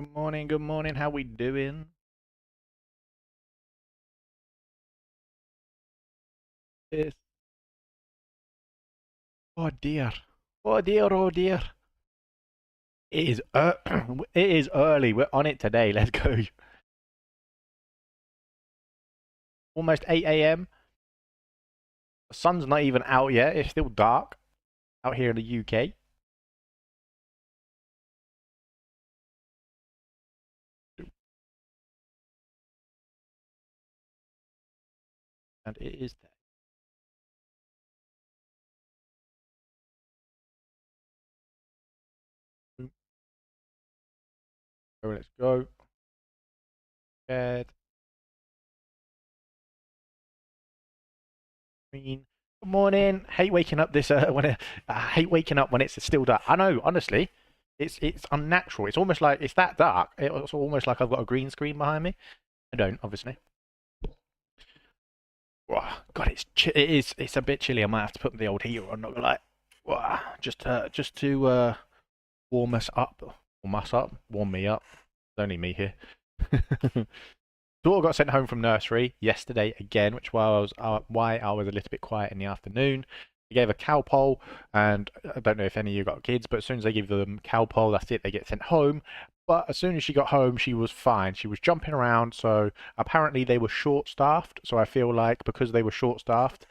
Good morning, good morning. How we doing? Yes. Oh dear. Oh dear, oh dear. It is it is early. We're on it today. Let's go. Almost 8 a.m. The sun's not even out yet. It's still dark out here in the UK. And it is there. So let's go. Bed. Green. Good morning. Hate waking up this when I hate waking up when it's still dark. I know, honestly. It's unnatural. It's almost like it's that dark. It's almost like I've got a green screen behind me. I don't, obviously. God, it's a bit chilly. I might have to put the old heater on. Not gonna lie. Just to warm us up, warm me up. It's only me here. Daughter got sent home from nursery yesterday again, which why I was a little bit quiet in the afternoon. We gave a cow pole, and I don't know if any of you got kids, but as soon as they give them cow pole, that's it. They get sent home. But as soon as she got home, she was fine. She was jumping around. So apparently they were short-staffed. So I feel like because they were short-staffed,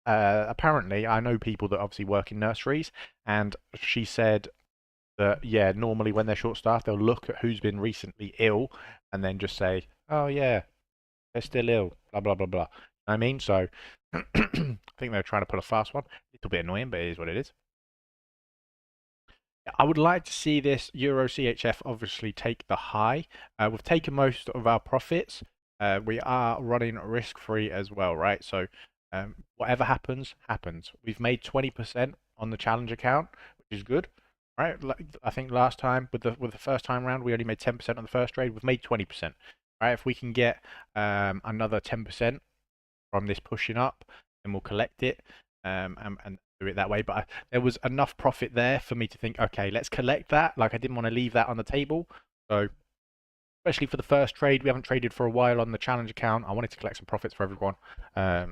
apparently I know people that obviously work in nurseries, and she said that yeah, normally when they're short-staffed, they'll look at who's been recently ill, and then just say, "Oh yeah, they're still ill." Blah blah blah blah. I mean, so I think they're trying to pull a fast one. A little bit annoying, but it is what it is. I would like to see this Euro CHF obviously take the high. We've taken most of our profits. We are running risk-free as well, right? So whatever happens, happens. We've made 20% on the challenge account, which is good, right? Like, I think last time with the first time round, we only made 10% on the first trade. We've made 20%, right? If we can get another 10% from this pushing up, then we'll collect it and do it that way. But there was enough profit there for me to think, okay, let's collect that. Like I didn't want to leave that on the table. So especially for the first trade, we haven't traded for a while on the challenge account. I wanted to collect some profits for everyone. How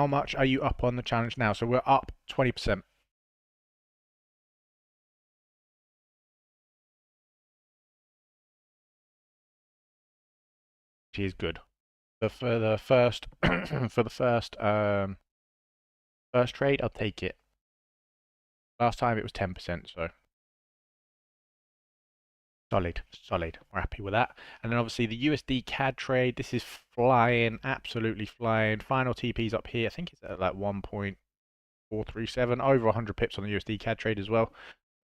much are you up on the challenge now? So we're up 20%. Which is good. For the first for the first trade, I'll take it. Last time it was 10%, so solid, solid. We're happy with that. And then obviously the USD CAD trade. This is flying, absolutely flying. Final TP's up here. I think it's at like 1.437, over 100 pips on the USD CAD trade as well.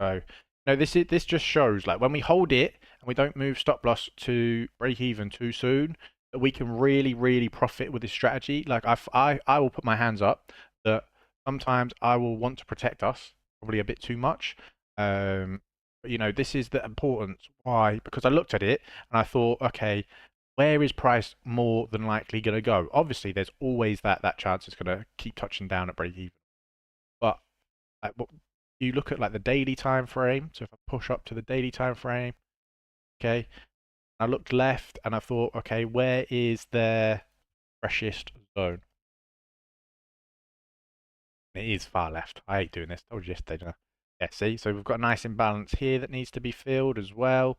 So no, this just shows like when we hold it and we don't move stop loss to break even too soon, that we can really profit with this strategy. Like I will put my hands up that sometimes I will want to protect us probably a bit too much. But, this is the importance. Why? Because I looked at it and I thought, okay, where is price more than likely going to go? Obviously, there's always that chance it's going to keep touching down at break even. But like, you look at like the daily time frame. So if I push up to the daily time frame, okay, I looked left and I thought, okay, where is their freshest zone? It is far left. I hate doing this. I told you yesterday, didn't I? Yeah, see, so we've got a nice imbalance here that needs to be filled as well.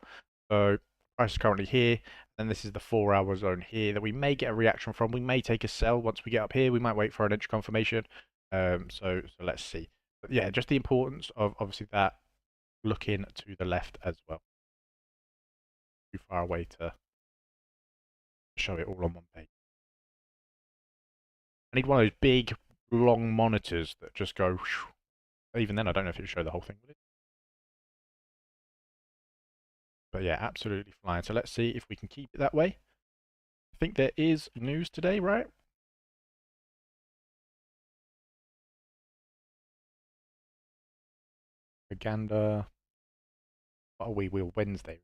So price is currently here, and this is the 4 hour zone here that we may get a reaction from. We may take a sell once we get up here. We might wait for an entry confirmation. So let's see. But yeah, just the importance of obviously that looking to the left as well. Too far away to show it all on one page. I need one of those big, long monitors that just go. Even then, I don't know if it will show the whole thing. But yeah, absolutely flying. So let's see if we can keep it that way. I think there is news today, right? Propaganda. What are we? We're Wednesday.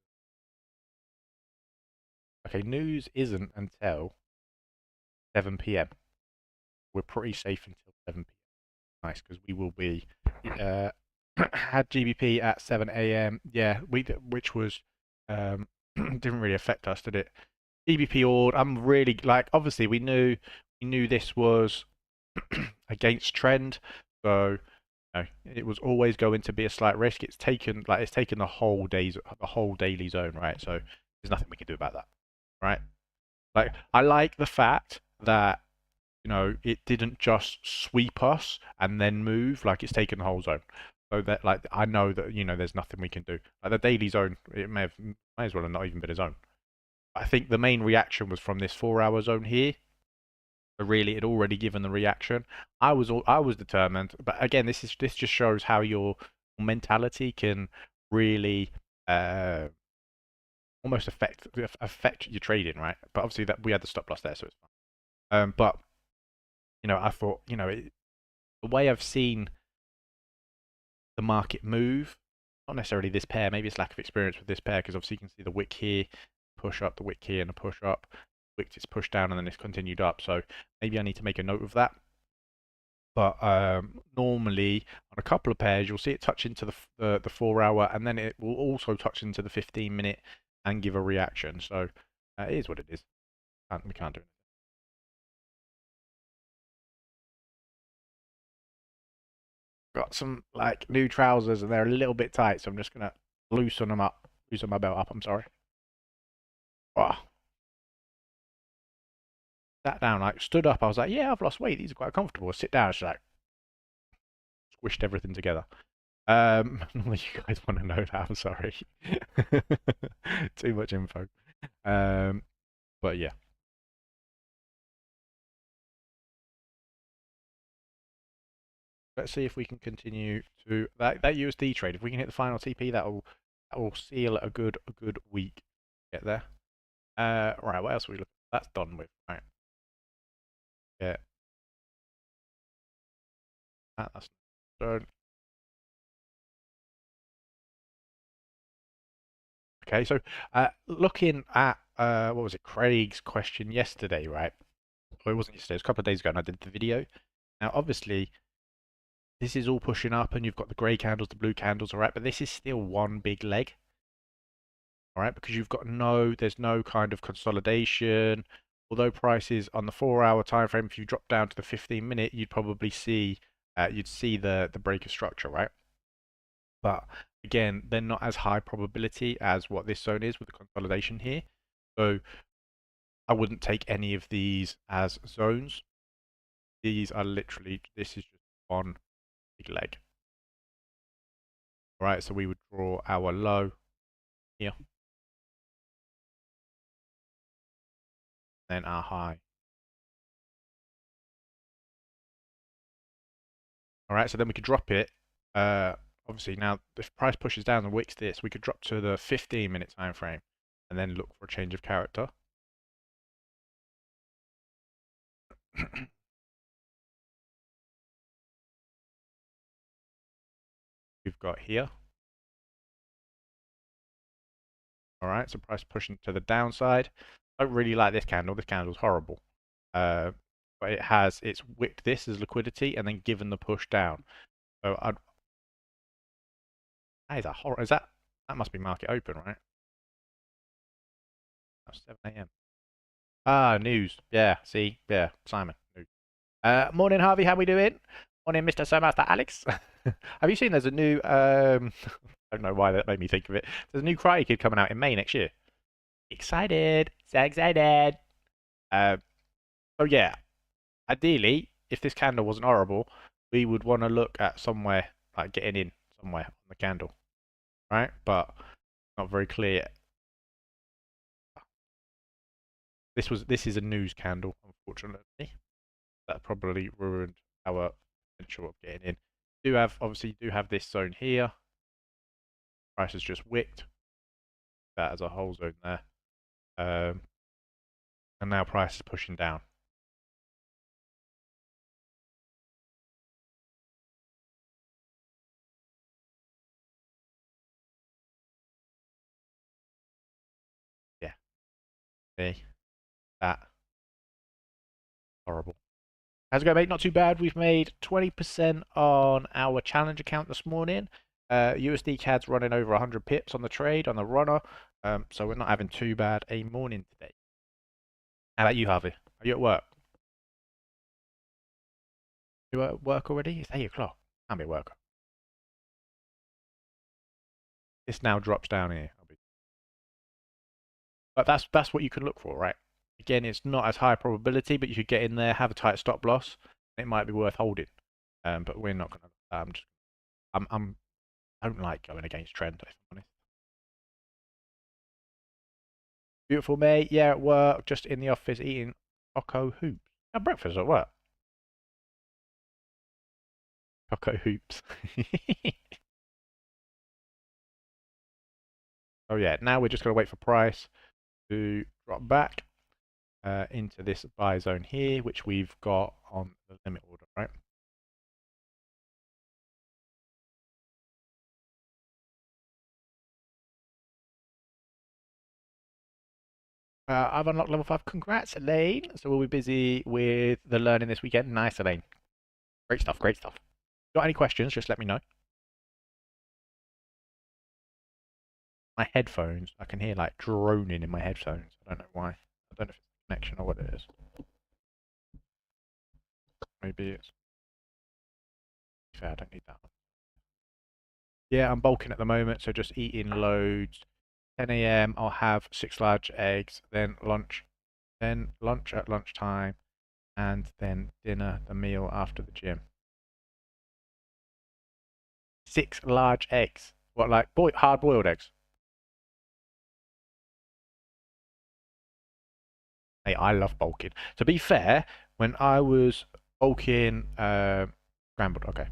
Okay, news isn't until 7 p.m. We're pretty safe until 7 p.m. Nice, because we will be had GBP at 7 a.m. Yeah, which was didn't really affect us, did it? GBP ord. I'm really like obviously we knew this was against trend, so it was always going to be a slight risk. It's taken the whole daily zone, right? So there's nothing we can do about that, right? Like I like the fact that it didn't just sweep us and then move, like it's taken the whole zone. So that like I know that there's nothing we can do. Like the daily zone, it may as well have not even been a zone. I think the main reaction was from this 4 hour zone here. So really, it already given the reaction. I was determined, but again, this just shows how your mentality can really uh, almost affect your trading, right? But obviously that we had the stop loss there, so it's fine. But I thought the way I've seen the market move, not necessarily this pair, maybe it's lack of experience with this pair, because obviously you can see the wick here, push up, the wick here, and a push up. Wick is pushed down and then it's continued up. So maybe I need to make a note of that. But normally on a couple of pairs, you'll see it touch into the 4 hour, and then it will also touch into the 15 minute and give a reaction. So it is what it is. We can't do it. Got some like new trousers and they're a little bit tight, so I'm just gonna loosen my belt up. I'm sorry. Oh, sat down, like stood up. I was like, yeah, I've lost weight. These are quite comfortable. Sit down. It's like squished everything together. Normally you guys want to know that. I'm sorry. Too much info. Um, but yeah, let's see if we can continue to that USD trade. If we can hit the final TP, that will seal a good week. Get there. Right. What else are we looking? That's done with. Right. Yeah. That's done. Okay. So, looking at what was it? Craig's question yesterday, right? Well, it wasn't yesterday. It was a couple of days ago, and I did the video. Now, obviously, this is all pushing up, and you've got the grey candles, the blue candles, all right. But this is still one big leg, all right, because there's no kind of consolidation. Although prices on the 4 hour time frame, if you drop down to the 15 minute, you'd see the breaker structure, right? But again, they're not as high probability as what this zone is with the consolidation here. So I wouldn't take any of these as zones. This is just one big leg. All right, so we would draw our low here, then our high. All right, so then we could drop it. Obviously, now if price pushes down and wicks this, we could drop to the 15 minute time frame and then look for a change of character. We've got here. All right, so price pushing to the downside. I don't really like this candle. This candle's horrible. But it's wicked this as liquidity and then given the push down. So that must be market open, right? That's 7 a.m. Ah, news. Yeah, see, yeah, Simon. News. Morning, Harvey. How we doing? Morning, Mr. Sir Master Alex. Have you seen there's a new I don't know why that made me think of it. There's a new Karate Kid coming out in May next year. Excited. So excited. Uh, so yeah, ideally, if this candle wasn't horrible, we would want to look at somewhere like getting in somewhere on the candle, right? But not very clear. This is a news candle, unfortunately. That probably ruined our potential of getting in. You do have this zone here. Price has just wicked that as a whole zone there. And now price is pushing down. Yeah, see that horrible. How's it going, mate? Not too bad. We've made 20% on our challenge account this morning. USD CAD's running over 100 pips on the trade on the runner, so we're not having too bad a morning today. How about you, Harvey? Are you at work? You at work already? It's 8 o'clock. Can't be at work. This now drops down here. But that's what you can look for, right? Again, it's not as high probability, but you could get in there, have a tight stop loss. It might be worth holding. But we're not gonna. I don't like going against trend, if I'm honest. Beautiful mate. Yeah, at work, just in the office eating Choco Hoops. Have breakfast at work. Choco Hoops. Oh yeah, now we're just gonna wait for price to drop back into this buy zone here, which we've got on the limit order, right? I've unlocked level 5. Congrats, Elaine. So we'll be busy with the learning this weekend. Nice, Elaine. Great stuff, great stuff. Got any questions, just let me know. My headphones, I can hear like droning in my headphones. I don't know why. I don't know if it's a connection or what it is. Maybe it's... Fair, I don't need that one. Yeah, I'm bulking at the moment, so just eating loads. 10 a.m. I'll have 6 large eggs, then lunch at lunchtime, and then dinner, the meal after the gym. 6 large eggs. What, like hard-boiled eggs? Hey, I love bulking. To be fair, when I was bulking, scrambled, okay.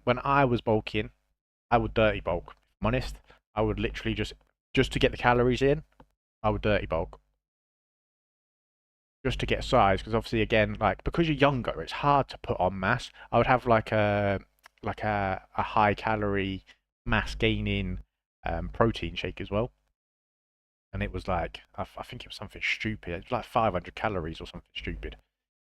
When I was bulking, I would dirty bulk. If I'm honest, I would literally just to get the calories in, I would dirty bulk. Just to get size, because obviously again, like because you're younger, it's hard to put on mass. I would have like a high calorie mass gaining protein shake as well, and it was like I think it was something stupid. It was like 500 calories or something stupid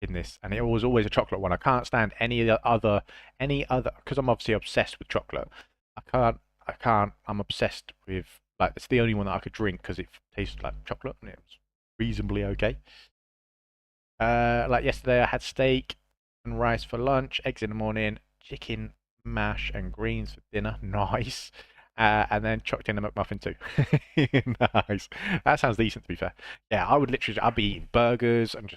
in this, and it was always a chocolate one. I can't stand any other because I'm obviously obsessed with chocolate. I can't. I'm obsessed with like it's the only one that I could drink because it tastes like chocolate and it was reasonably okay. Like yesterday, I had steak and rice for lunch, eggs in the morning, chicken mash and greens for dinner. Nice. And then chucked in a McMuffin too. Nice. That sounds decent to be fair. Yeah, I'd be eating burgers and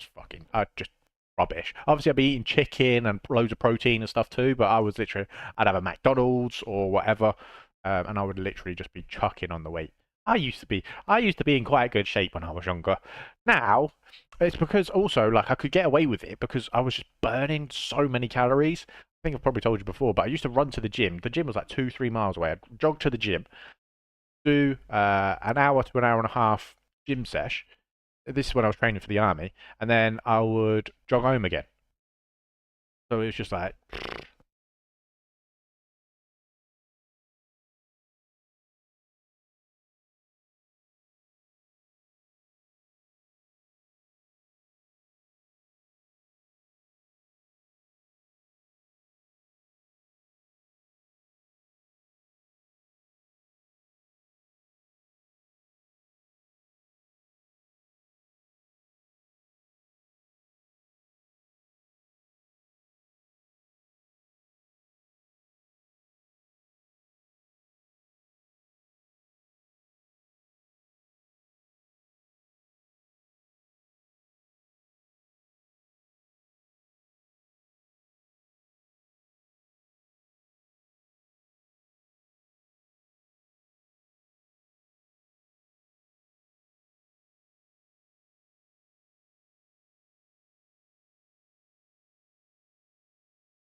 I'd just rubbish. Obviously, I'd be eating chicken and loads of protein and stuff too, but I'd have a McDonald's or whatever, and I would literally just be chucking on the weight. I used to be in quite good shape when I was younger. Now, it's because also like I could get away with it because I was just burning so many calories. I think I've probably told you before, but I used to run to the gym. The gym was like 2, 3 miles away. I'd jog to the gym, do an hour to an hour and a half gym sesh. This is when I was training for the army, and then I would jog home again. So it was just like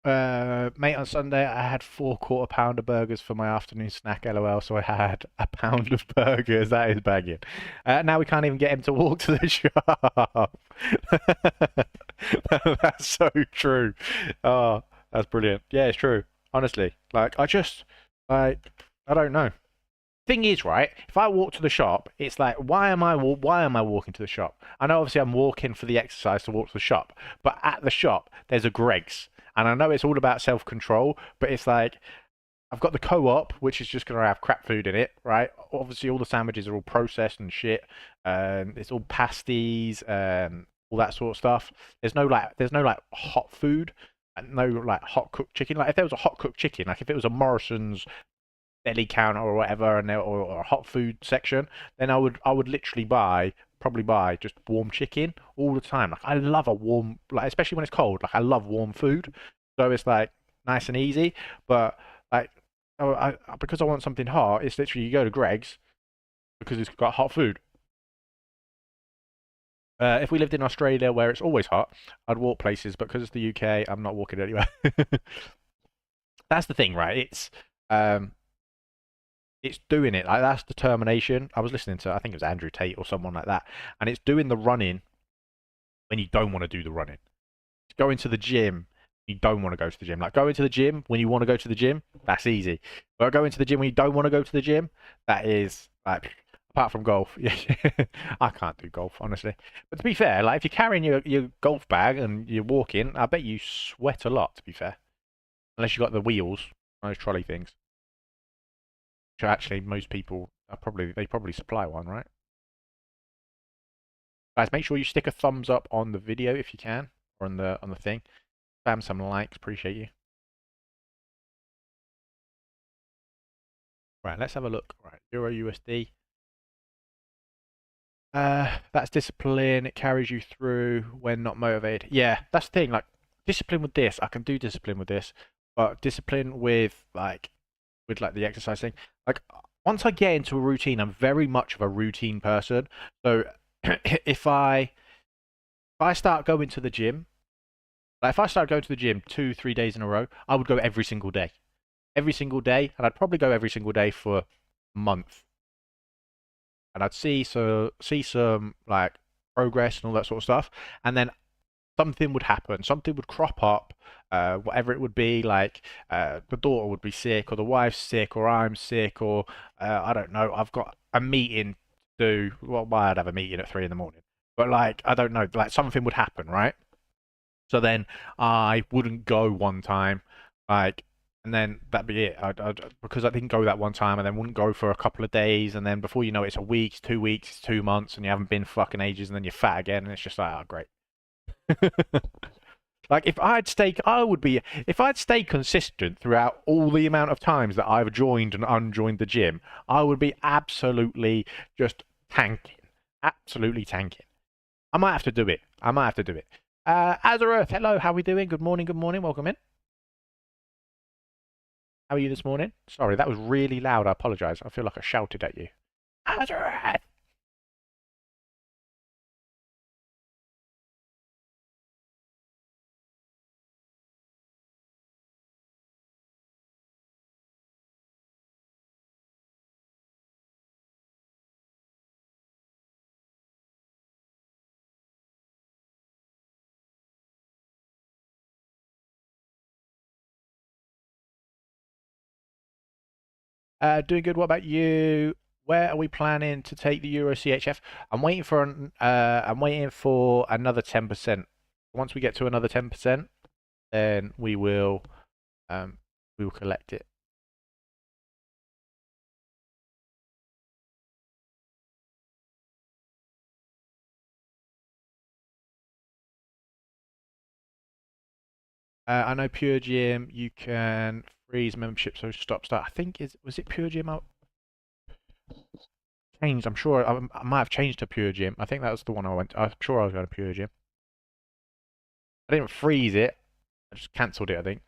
mate, on Sunday I had 4 quarter pounder burgers for my afternoon snack, lol. So I had a pound of burgers. That is bagging. Now we can't even get him to walk to the shop. That's so true. Oh, that's brilliant. Yeah, it's true. Honestly, like I don't know. Thing is, right? If I walk to the shop, it's like, why am I walking to the shop? I know obviously I'm walking for the exercise to walk to the shop, but at the shop there's a Greg's, and I know it's all about self-control, but it's like I've got the co-op, which is just gonna have crap food in it, right? Obviously, all the sandwiches are all processed and shit. It's all pasties, all that sort of stuff. There's no like hot food, and no like hot cooked chicken. Like if there was a hot cooked chicken, like if it was a Morrison's deli counter or whatever, or a hot food section, then I would literally probably buy just warm chicken all the time. Like I love a warm, like especially when it's cold. Like I love warm food, so it's like nice and easy. But like, because I want something hot, it's literally you go to Greg's because it's got hot food. If we lived in Australia where it's always hot, I'd walk places, but because it's the UK, I'm not walking anywhere. That's the thing, right? Um, it's doing it. Like that's determination. I was listening to, I think it was Andrew Tate or someone like that, and it's doing the running when you don't want to do the running. It's going to the gym. You don't want to go to the gym. Like going to the gym when you want to go to the gym, that's easy. But going to the gym when you don't want to go to the gym, that is like apart from golf. Yeah, I can't do golf honestly. But to be fair, like if you're carrying your golf bag and you're walking, I bet you sweat a lot. To be fair, unless you got the wheels, those trolley things. Which actually most people are probably supply one, right? Guys, make sure you stick a thumbs up on the video if you can, or on the thing. Spam some likes, appreciate you. Right, let's have a look. Right, Euro USD. That's discipline. It carries you through when not motivated. Yeah, that's the thing. Like discipline with this, I can do discipline with this, but discipline with the exercise thing. Like once I get into a routine, I'm very much of a routine person. So if I start going to the gym, like if I start going to the gym 2, 3 days in a row, I would go every single day, and I'd probably go every single day for a month, and I'd see some like progress and all that sort of stuff, and then something would happen, something would crop up, whatever it would be, like the daughter would be sick, or the wife's sick, or I'm sick, or I don't know, I've got a meeting to do. Well, why I'd have a meeting at 3 in the morning, but like I don't know, like something would happen, right? So then I wouldn't go one time, like, and then that'd be it. Because I didn't go that one time, and then wouldn't go for a couple of days, and then before you know it, it's a week, it's 2 weeks, it's 2 months, and you haven't been fucking ages, and then you're fat again, and it's just like, oh, great. Like if I'd stay consistent throughout all the amount of times that I've joined and unjoined the gym, I would be absolutely just tanking, absolutely tanking. I might have to do it. I might have to do it. Azareth, hello, how are we doing? Good morning, welcome in. How are you this morning? Sorry, that was really loud. I apologise. I feel like I shouted at you. Azareth! Doing good. What about you? Where are we planning to take the Euro CHF? I'm waiting for another 10%. Once we get to another 10%, then um we will collect it. I know Pure Gym you can freeze membership so stop start. I think is was it Pure Gym? I changed. I'm sure I might have changed to Pure Gym. I think that was the one I went. I'm sure I was going to Pure Gym. I didn't freeze it. I just cancelled it. I think.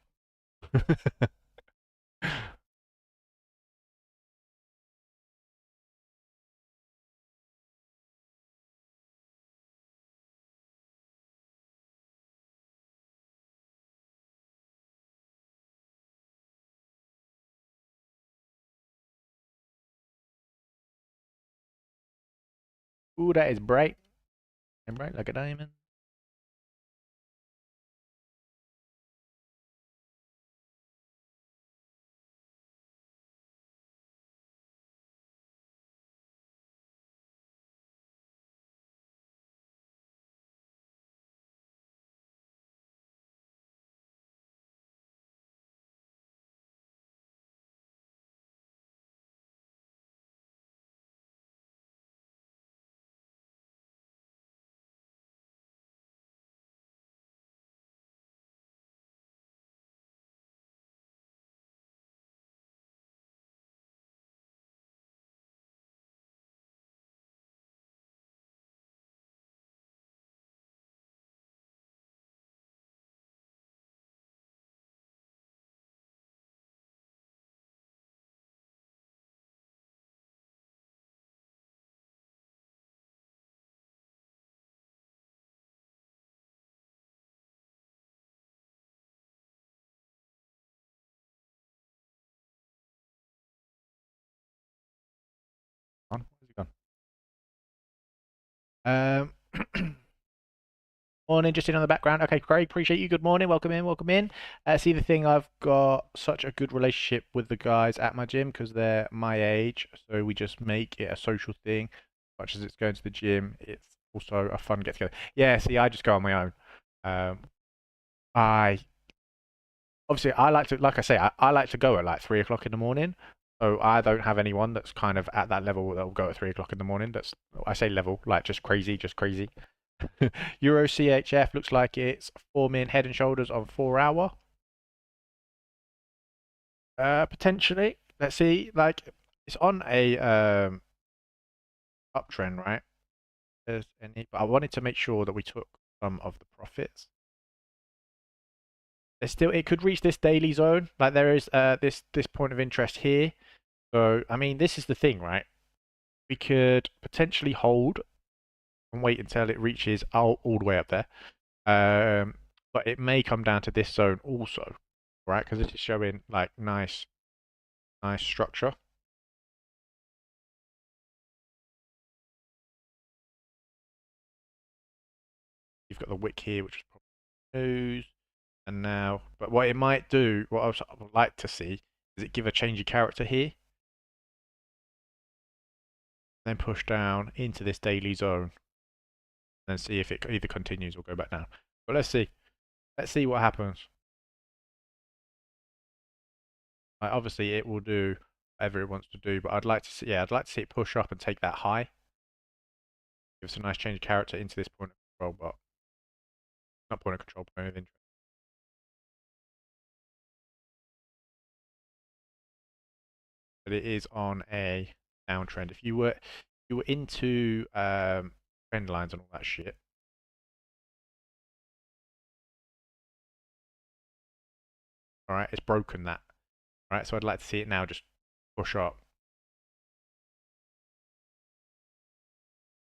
Ooh, that is bright and bright like a diamond. Um, Morning, just in on the background. Okay, Craig, appreciate you. Good morning. Welcome in. Welcome in. See the thing, I've got such a good relationship with the guys at my gym because they're my age. So we just make it a social thing. As much as it's going to the gym, it's also a fun get together. Yeah, see, I just go on my own. Um, I obviously I like to, like I say, I like to go at like 3 o'clock in the morning. So I don't have anyone that's kind of at that level that will go at 3 o'clock in the morning. That's, I say level, like just crazy, just crazy. Euro CHF looks like it's forming head and shoulders on 4 hour. Potentially. Let's see. Like it's on a uptrend, right? There's any, but I wanted to make sure that we took some of the profits. There's still, it could reach this daily zone. Like there is this point of interest here. So I mean, this is the thing, right? We could potentially hold and wait until it reaches all the way up there. But it may come down to this zone also, right? Because this is showing like nice structure. You've got the wick here, which is probably news. And now, but what it might do, what I would like to see, is it give a change of character here, then push down into this daily zone, and see if it either continues or go back down. But let's see. Let's see what happens. Like obviously, it will do whatever it wants to do, but I'd like to see, yeah, I'd like to see it push up and take that high. Give us a nice change of character into this point of control, but not point of control, point of interest. But it is on a downtrend. If you were into trend lines and all that shit, all right, it's broken that. All right, so I'd like to see it now just push up.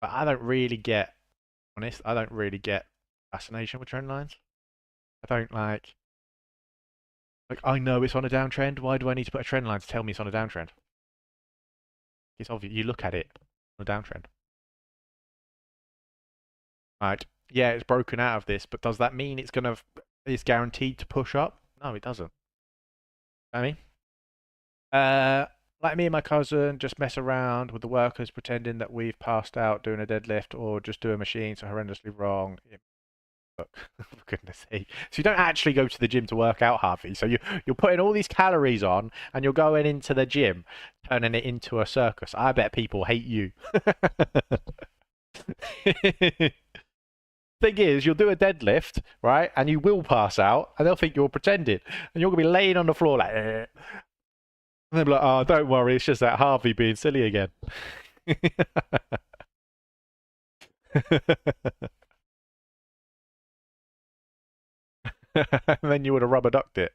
But I don't really get, honest, I don't really get fascination with trend lines. I don't like I know it's on a downtrend. Why do I need to put a trend line to tell me it's on a downtrend? It's obvious. You look at it on a downtrend. Right. Yeah, it's broken out of this, but does that mean it's guaranteed to push up? No, it doesn't. I mean, uh, like me and my cousin just mess around with the workers pretending that we've passed out doing a deadlift or just do a machine so horrendously wrong. For goodness sake. So you don't actually go to the gym to work out, Harvey. So you're putting all these calories on and you're going into the gym, turning it into a circus. I bet people hate you. Thing is, you'll do a deadlift, right? And you will pass out, and they'll think you're pretending. And you're going to be laying on the floor like, eh. And they'll be like, oh, don't worry, it's just that Harvey being silly again. And then you would have rubber ducked it.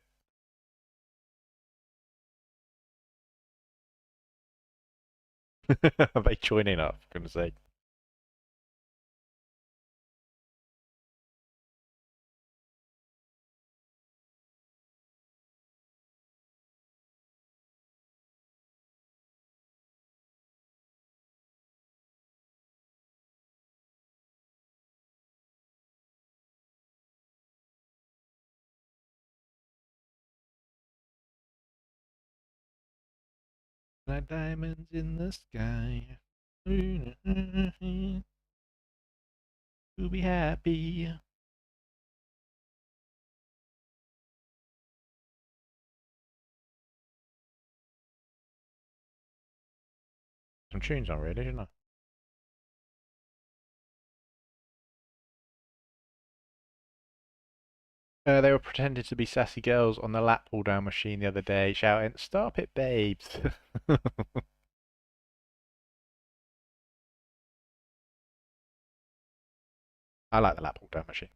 They join in up, for goodness sake. Like diamonds in the sky. To be happy. Some tunes on really, didn't I? They were pretending to be sassy girls on the lap pull down machine the other day, shouting, "Stop it, babes!" I like the lap pull down machine.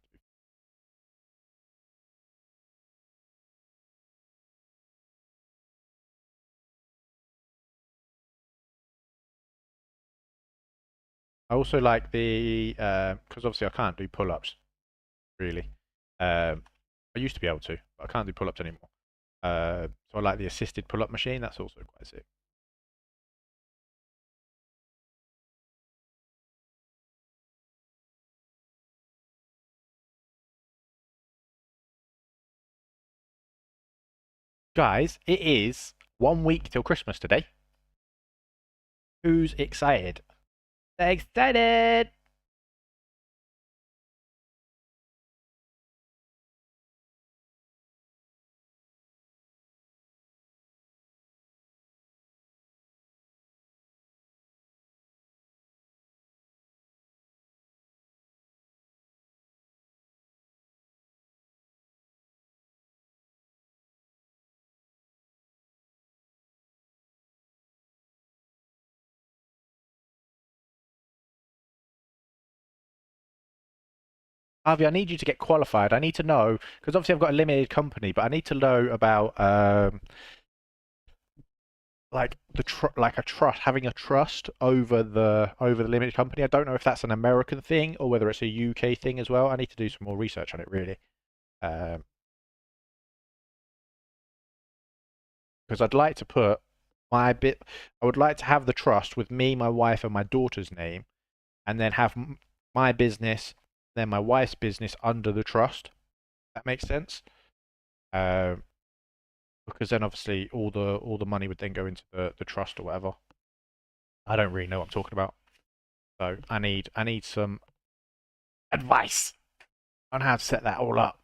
I also like the because obviously I can't do pull ups really. I used to be able to, but I can't do pull ups anymore. So I like the assisted pull up machine. That's also quite sick. Guys, it is 1 week till Christmas today. Who's excited? Excited! Harvey, I need you to get qualified. I need to know because obviously I've got a limited company, but I need to know about like like a trust, having a trust over the limited company. I don't know if that's an American thing or whether it's a UK thing as well. I need to do some more research on it really, because I'd like to put my bit. I would like to have the trust with me, my wife, and my daughter's name, and then have my business, then my wife's business under the trust. That makes sense. Um, because then obviously all the money would then go into the trust or whatever. I don't really know what I'm talking about, so I need some advice on how to set that all up.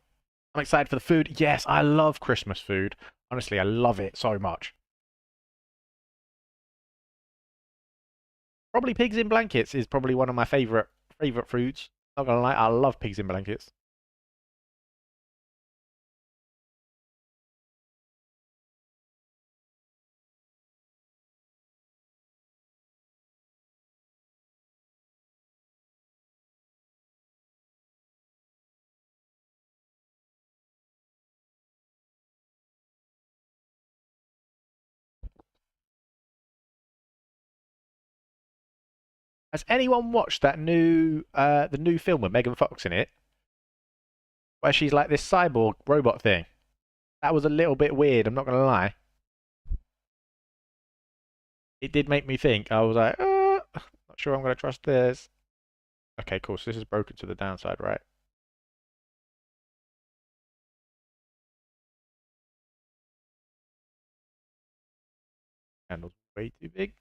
I'm excited for the food. Yes, I love Christmas food. Honestly, I love it so much. Probably pigs in blankets is probably one of my favorite foods. Not gonna lie, I love pigs in blankets. Has anyone watched that the new film with Megan Fox in it, where she's like this cyborg robot thing? That was a little bit weird. I'm not gonna lie. It did make me think. I was like, not sure I'm gonna trust this. Okay, cool. So this is broken to the downside, right? Candle's way too big.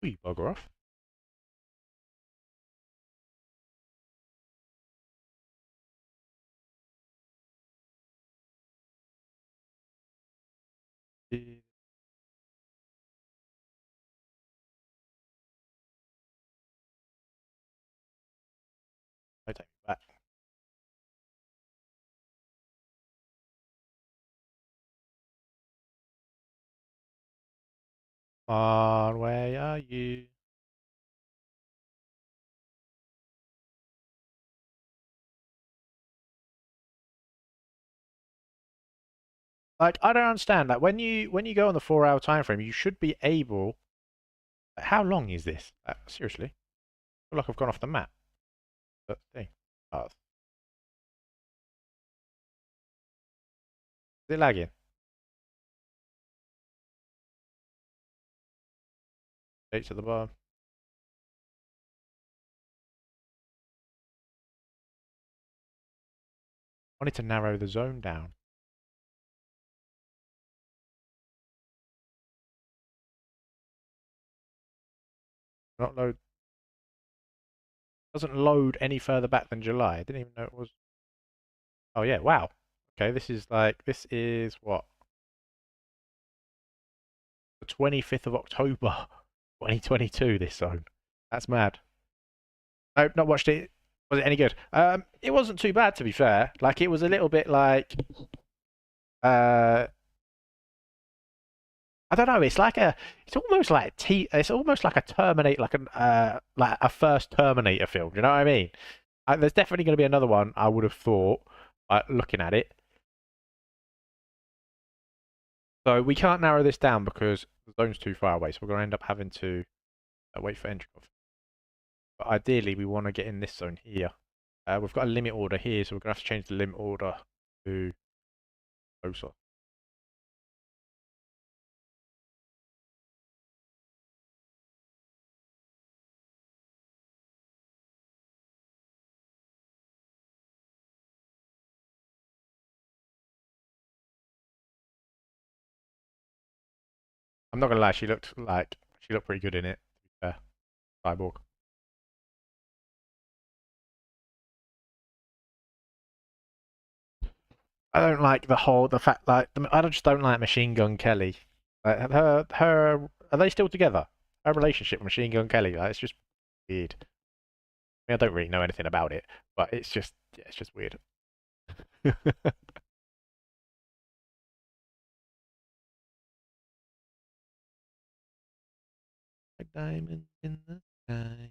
We bugger off. I take it back. On way are you? Like I don't understand that when you go on the 4 hour time frame, you should be able. How long is this? Seriously, I feel like I've gone off the map. But thing. Oh, is it lagging? Dates at the bottom. I wanted to narrow the zone down. Not load. Doesn't load any further back than July. I didn't even know it was. Oh yeah, wow. Okay, this is what, the 25th of October, 2022. This zone. That's mad. Nope, not watched it. Was it any good? It wasn't too bad to be fair. Like it was a little bit like uh I don't know. It's almost like it's almost like a Terminator, like a first Terminator film. Do you know what I mean? There's definitely going to be another one. I would have thought, looking at it. So we can't narrow this down because the zone's too far away. So we're going to end up having to wait for entry. But ideally, we want to get in this zone here. We've got a limit order here, so we're going to have to change the limit order to closer. I'm not going to lie, she looked pretty good in it, to be fair. Cyborg. I don't like the fact, I just don't like Machine Gun Kelly. Are they still together? Her relationship with Machine Gun Kelly, it's just weird. I mean, I don't really know anything about it, but yeah, it's just weird. A diamond in the sky.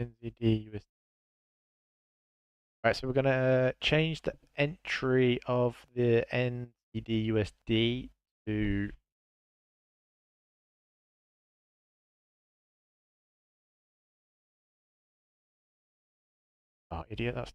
NZD USD. Right, so we're gonna change the entry of the NZD USD to oh idiot, that's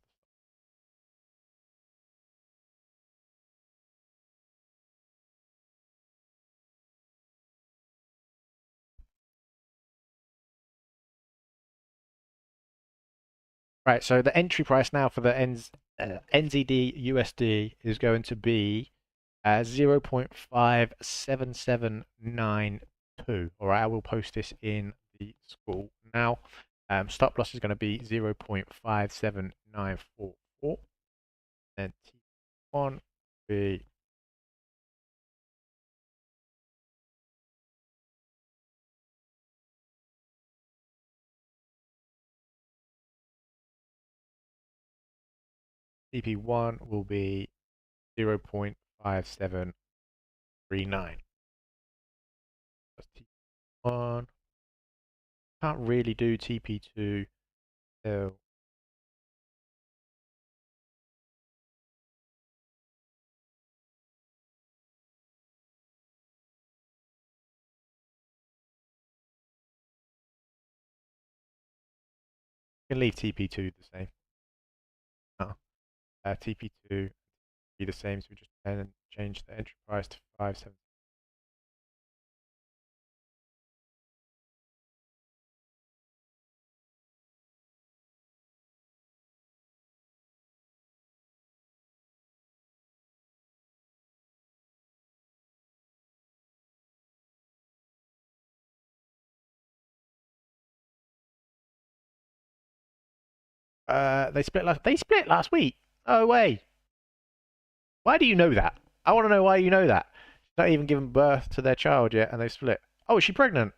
right. So the entry price now for the NZD USD is going to be 0.57792. All right, I will post this in the school now. Stop loss is going to be 0.57944. Then T1 be TP1 will be 0.5739. That's T1. Can't really do TP2. So we can leave TP2 the same. No. TP2 be the same, so we just change the entry price to 5.7. They split last week. No way. Why do you know that? I want to know why you know that. She's not even given birth to their child yet, and they split. Oh, is she pregnant?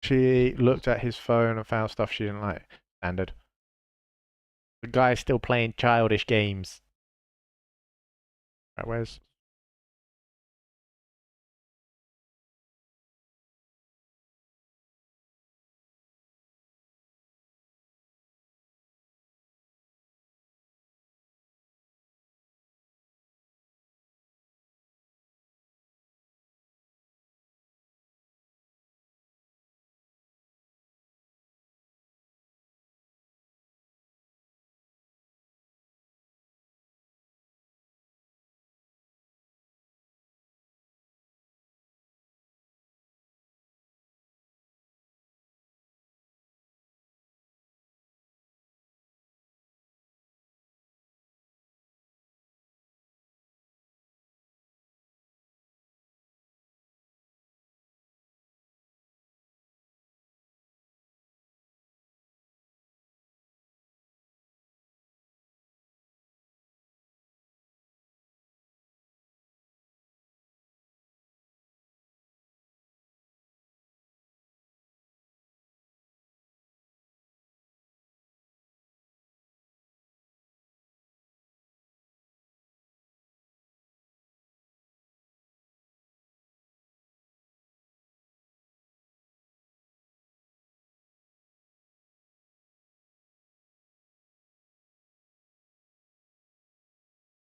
She looked at his phone and found stuff she didn't like. Standard. The guy's still playing childish games. Right, where's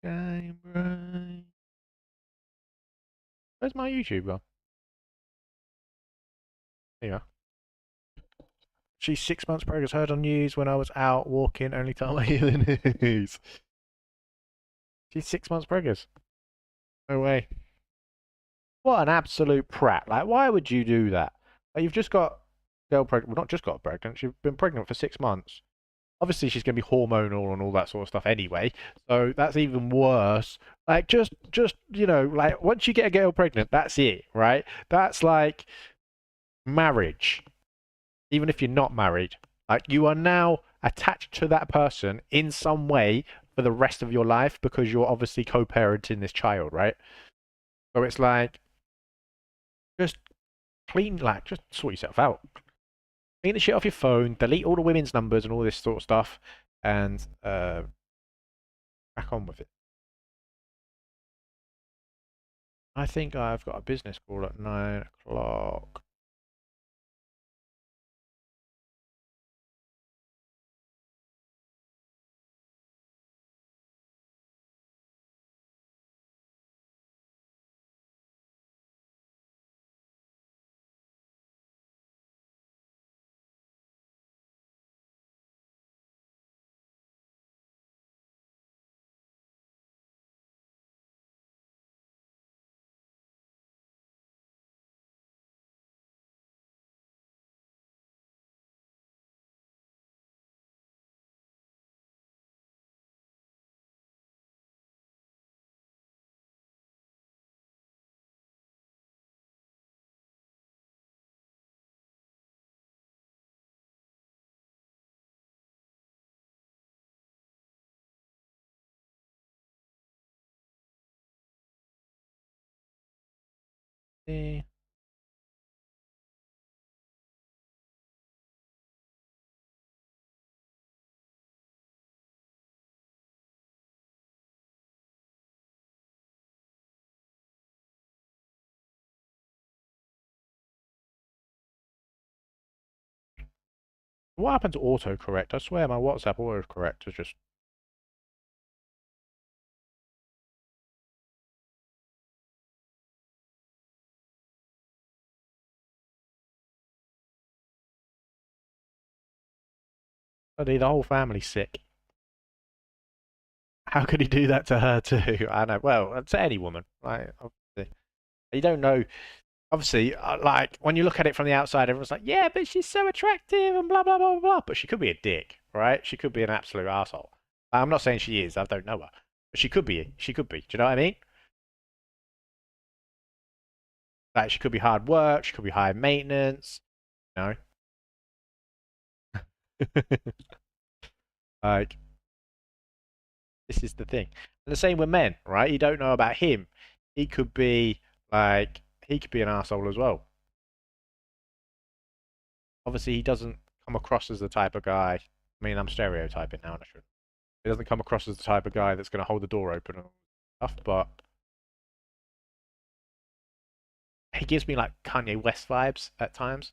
Shine bright. Where's my YouTube gone? Here. She's 6 months pregnant. Heard on news when I was out walking. Only time I hear the news. She's 6 months pregnant. No way. What an absolute prat. Like, why would you do that? Like, you've just got girl pregnant. Well, not just got pregnant. She's been pregnant for 6 months. Obviously, she's going to be hormonal and all that sort of stuff anyway. So that's even worse. Like, just like once you get a girl pregnant, that's it, right? That's like marriage. Even if you're not married, like you are now attached to that person in some way for the rest of your life because you're obviously co-parenting this child, right? So it's like just just sort yourself out. Clean the shit off your phone, delete all the women's numbers and all this sort of stuff, and crack on with it. I think I've got a business call at 9 o'clock. Eh. What happened to autocorrect? I swear my WhatsApp autocorrect is just. Bloody, the whole family's sick. How could he do that to her too? I know. Well, to any woman, like obviously, you don't know. Obviously, like when you look at it from the outside, everyone's like, "Yeah, but she's so attractive and blah blah blah blah." But she could be a dick, right? She could be an absolute asshole. I'm not saying she is. I don't know her, but she could be. She could be. Do you know what I mean? Like she could be hard work. She could be high maintenance. You know, like this is the thing. And the same with men, right? You don't know about him. He could be like he could be an asshole as well. Obviously, he doesn't come across as the type of guy. I mean, I'm stereotyping now, and I shouldn't. He doesn't come across as the type of guy that's going to hold the door open and stuff, but he gives me like Kanye West vibes at times.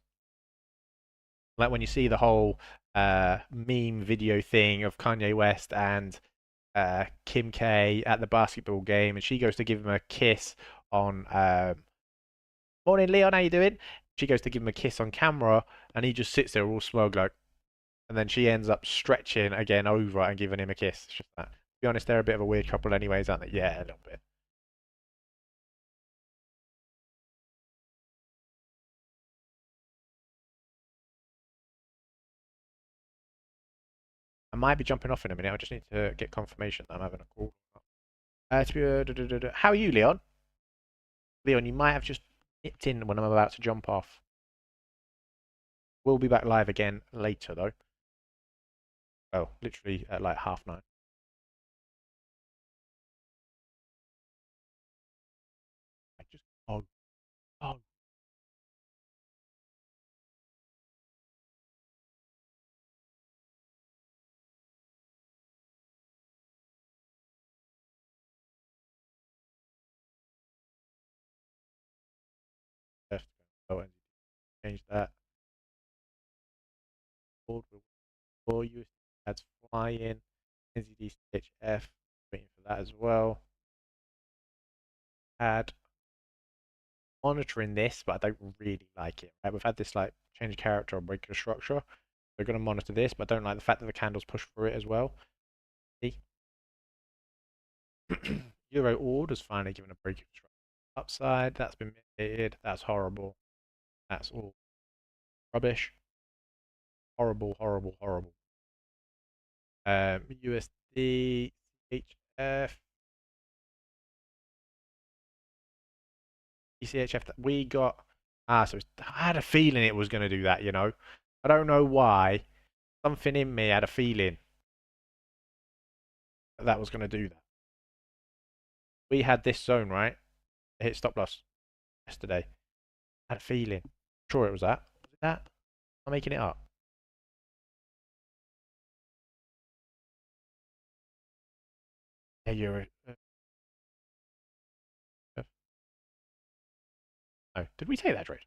Like when you see the whole meme video thing of Kanye West and Kim K at the basketball game, and she goes to give him a kiss on "Morning, Leon, how you doing?" She goes to give him a kiss on camera, and he just sits there all smug, like, and then she ends up stretching again over and giving him a kiss. It's just that. To be honest, they're a bit of a weird couple, anyways, aren't they? Yeah, a little bit. I might be jumping off in a minute. I just need to get confirmation that I'm having a call. How are you, Leon? Leon, you might have just nipped in when I'm about to jump off. We'll be back live again later, though. Oh, literally at like 9:30. I just oh oh left. Oh, and change that. Forward with 4 US ads flying. NZD Stitch F. Waiting for for that as well. Add monitoring this, but I don't really like it. Right? We've had this like change character or break the structure. We're going to monitor this, but I don't like the fact that the candles push through it as well. See? Euro order's finally given a break upside. That's been mitigated. That's horrible. That's all rubbish. Horrible, horrible, horrible. USD, HF, ECHF that we got. So I had a feeling it was going to do that, you know. I don't know why. Something in me had a feeling that was going to do that. We had this zone, right? It hit stop loss yesterday. I had a feeling. Sure it was that. Was it that? I'm making it up. Yeah, you're. No, did we take that trade?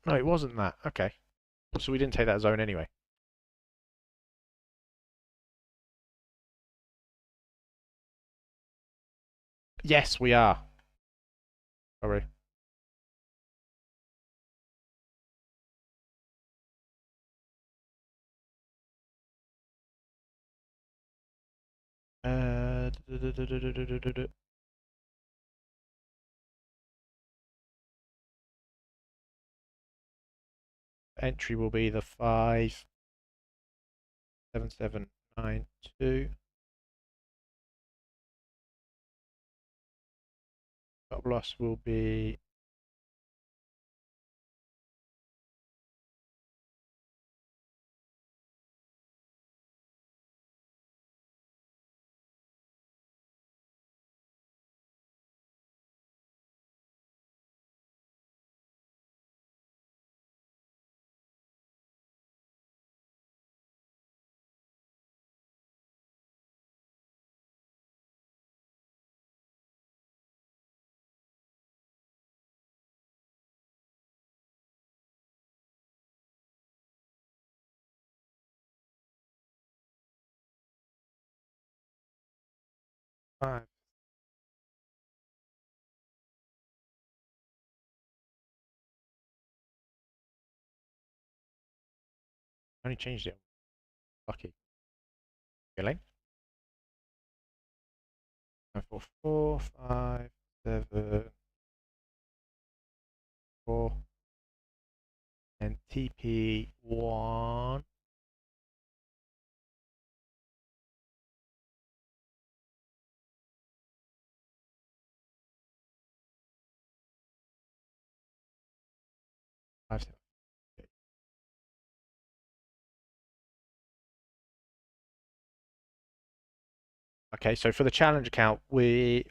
No, it wasn't that. Okay. So we didn't take that zone anyway. Yes, we are. Sorry. Uh, Entry will be the 57792. Stop loss will be five. Only changed it. Lucky. Feeling. 94457 4 and TP1. Five, seven. Okay, so for the challenge account, we've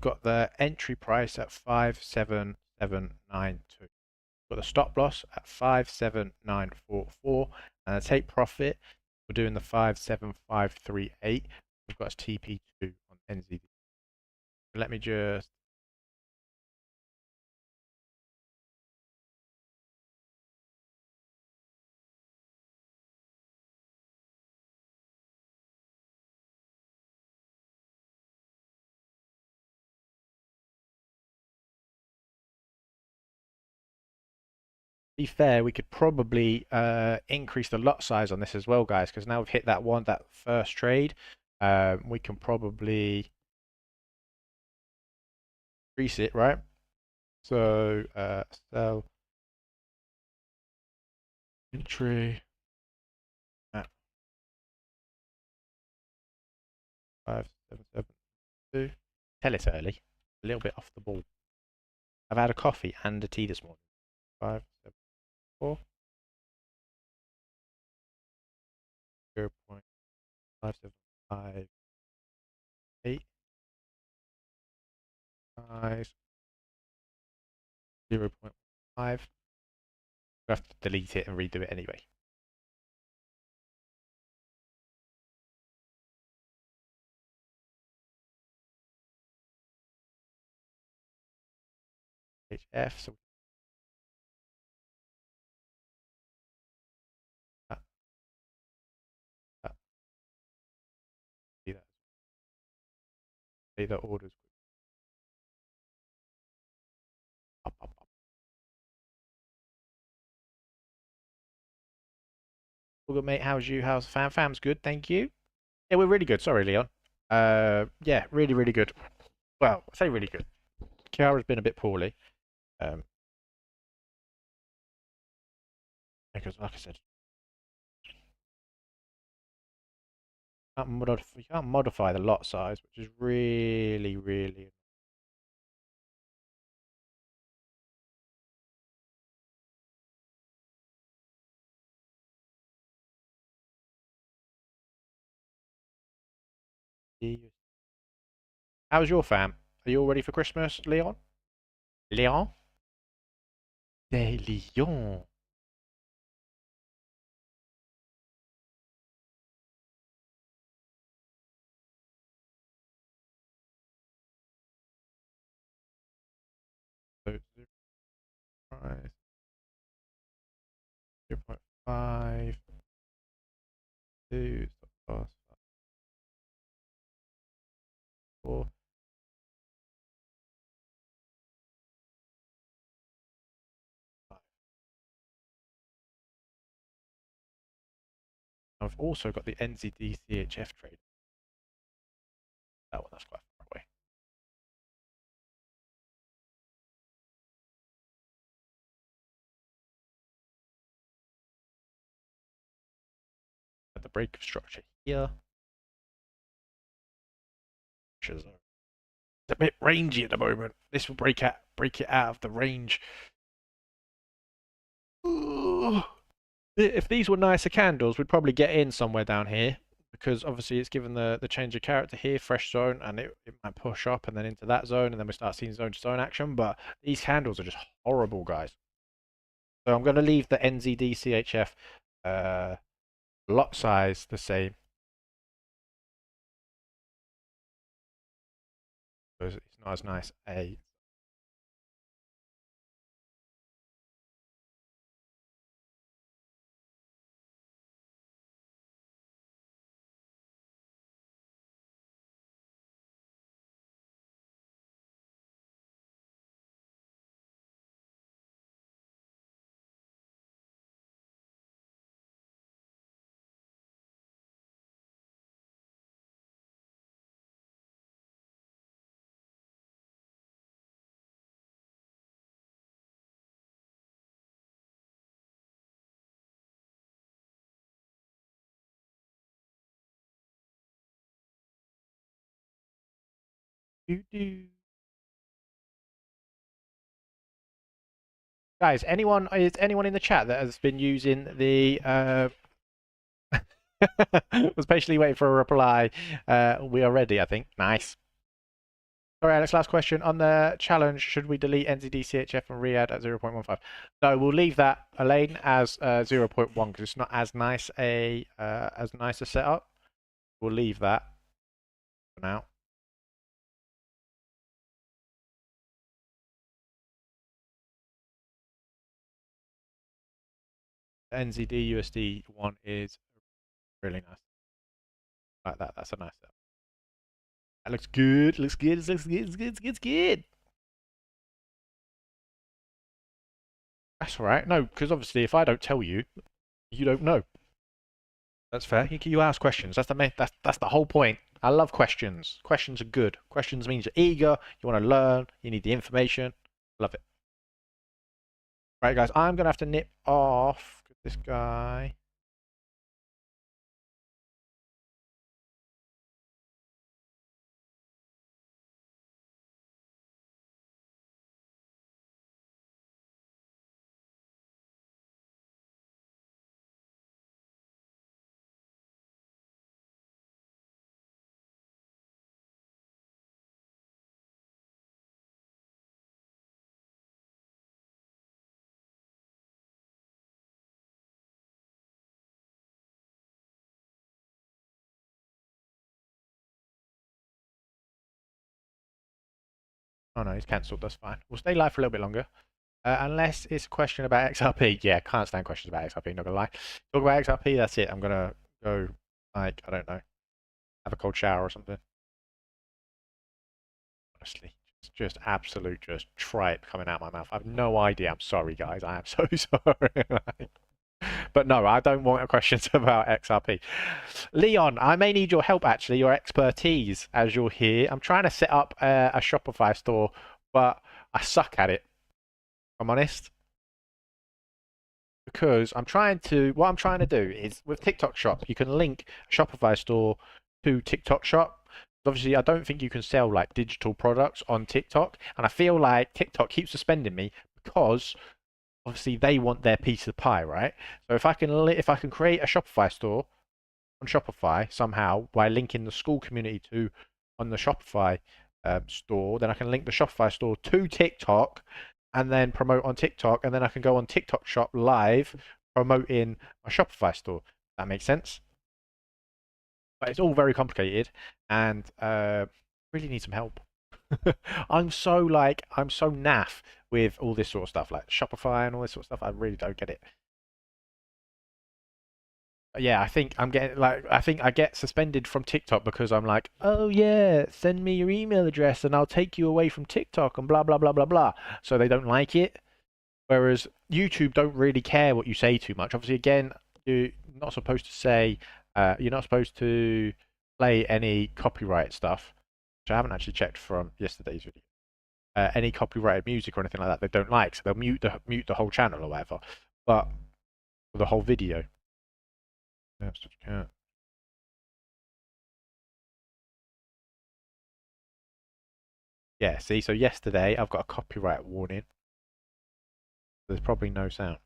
got the entry price at 57792. We've got the stop loss at 57944, and the take profit we're doing the 57538. We've got TP2 on NZD. Let me just be fair, we could probably increase the lot size on this as well, guys, because now we've hit that first trade. We can probably increase it, right? So sell entry at 5772. Tell it's early, a little bit off the ball. I've had a coffee and a tea this morning. 574 0.5758 5 0.5. We have to delete it and redo it anyway. HF, so Say the orders. Up, up, up. All good, mate. How's you? How's the fam? Fam's good, thank you. Yeah, we're really good. Sorry, Leon. Yeah, really, really good. Well, I say really good. Kiara's been a bit poorly. Um, because like I said, you can't modify the lot size, which is really, really. How's your fam? Are you all ready for Christmas, Leon? Leon? Des Lions. So 0.5, 2, stop loss, 4. I've also got the NZD CHF trade. That one, that's quite far away. At the break of structure here. It's a bit rangy at the moment. This will break it out of the range. If these were nicer candles, we'd probably get in somewhere down here because obviously it's given the change of character here, fresh zone, and it might push up and then into that zone, and then we start seeing zone to zone action. But these candles are just horrible, guys. So I'm going to leave the NZD CHF lot size the same. Because it's not as nice. Do do. Guys, is anyone in the chat that has been using the was patiently waiting for a reply. We are ready, I think. Nice. All right, Alex, last question. On the challenge, should we delete NZD CHF and re-add at 0.15? No, we'll leave that, Elaine, as 0.1 because it's not as nice a setup. We'll leave that for now. NZD USD one is really nice. Like that. That's a nice setup. That looks good. Looks good. Looks good. Looks good. Looks good. That's all right. No, because obviously, if I don't tell you, you don't know. That's fair. You ask questions. That's the whole point. I love questions. Questions are good. Questions means you're eager. You want to learn. You need the information. Love it. Right, guys. I'm gonna have to nip off this guy. Oh no, he's cancelled. That's fine. We'll stay live for a little bit longer. Unless it's a question about XRP. Yeah, can't stand questions about XRP, not gonna lie. Talk about XRP, that's it. I'm gonna go, like, I don't know, have a cold shower or something. honestly. It's just absolute, just tripe coming out of my mouth. I have no idea. I'm sorry, guys. I am so sorry. But no, I don't want questions about XRP. Leon, I may need your help actually, your expertise, as you're here. I'm trying to set up a Shopify store, but I suck at it, if I'm honest. Because what I'm trying to do is with TikTok Shop, you can link a Shopify store to TikTok Shop. Obviously, I don't think you can sell like digital products on TikTok, and I feel like TikTok keeps suspending me because obviously they want their piece of the pie, right? So if I can create a Shopify store on Shopify somehow by linking the school community to on the Shopify store, then I can link the Shopify store to TikTok and then promote on TikTok, and then I can go on TikTok Shop live promoting a Shopify store. That makes sense. But it's all very complicated, and really need some help. I'm so naff with all this sort of stuff, like Shopify and all this sort of stuff. I really don't get it. Yeah, I think I get suspended from TikTok because I'm like, oh yeah, send me your email address and I'll take you away from TikTok and blah blah blah blah blah. So they don't like it. Whereas YouTube don't really care what you say too much. Obviously, again, you're not supposed to say, you're not supposed to play any copyright stuff, which I haven't actually checked from yesterday's video. Any copyrighted music or anything like that they don't like, so they'll mute the whole channel or whatever. But for the whole video. That's what you can't. Yeah, see, so yesterday I've got a copyright warning. There's probably no sound.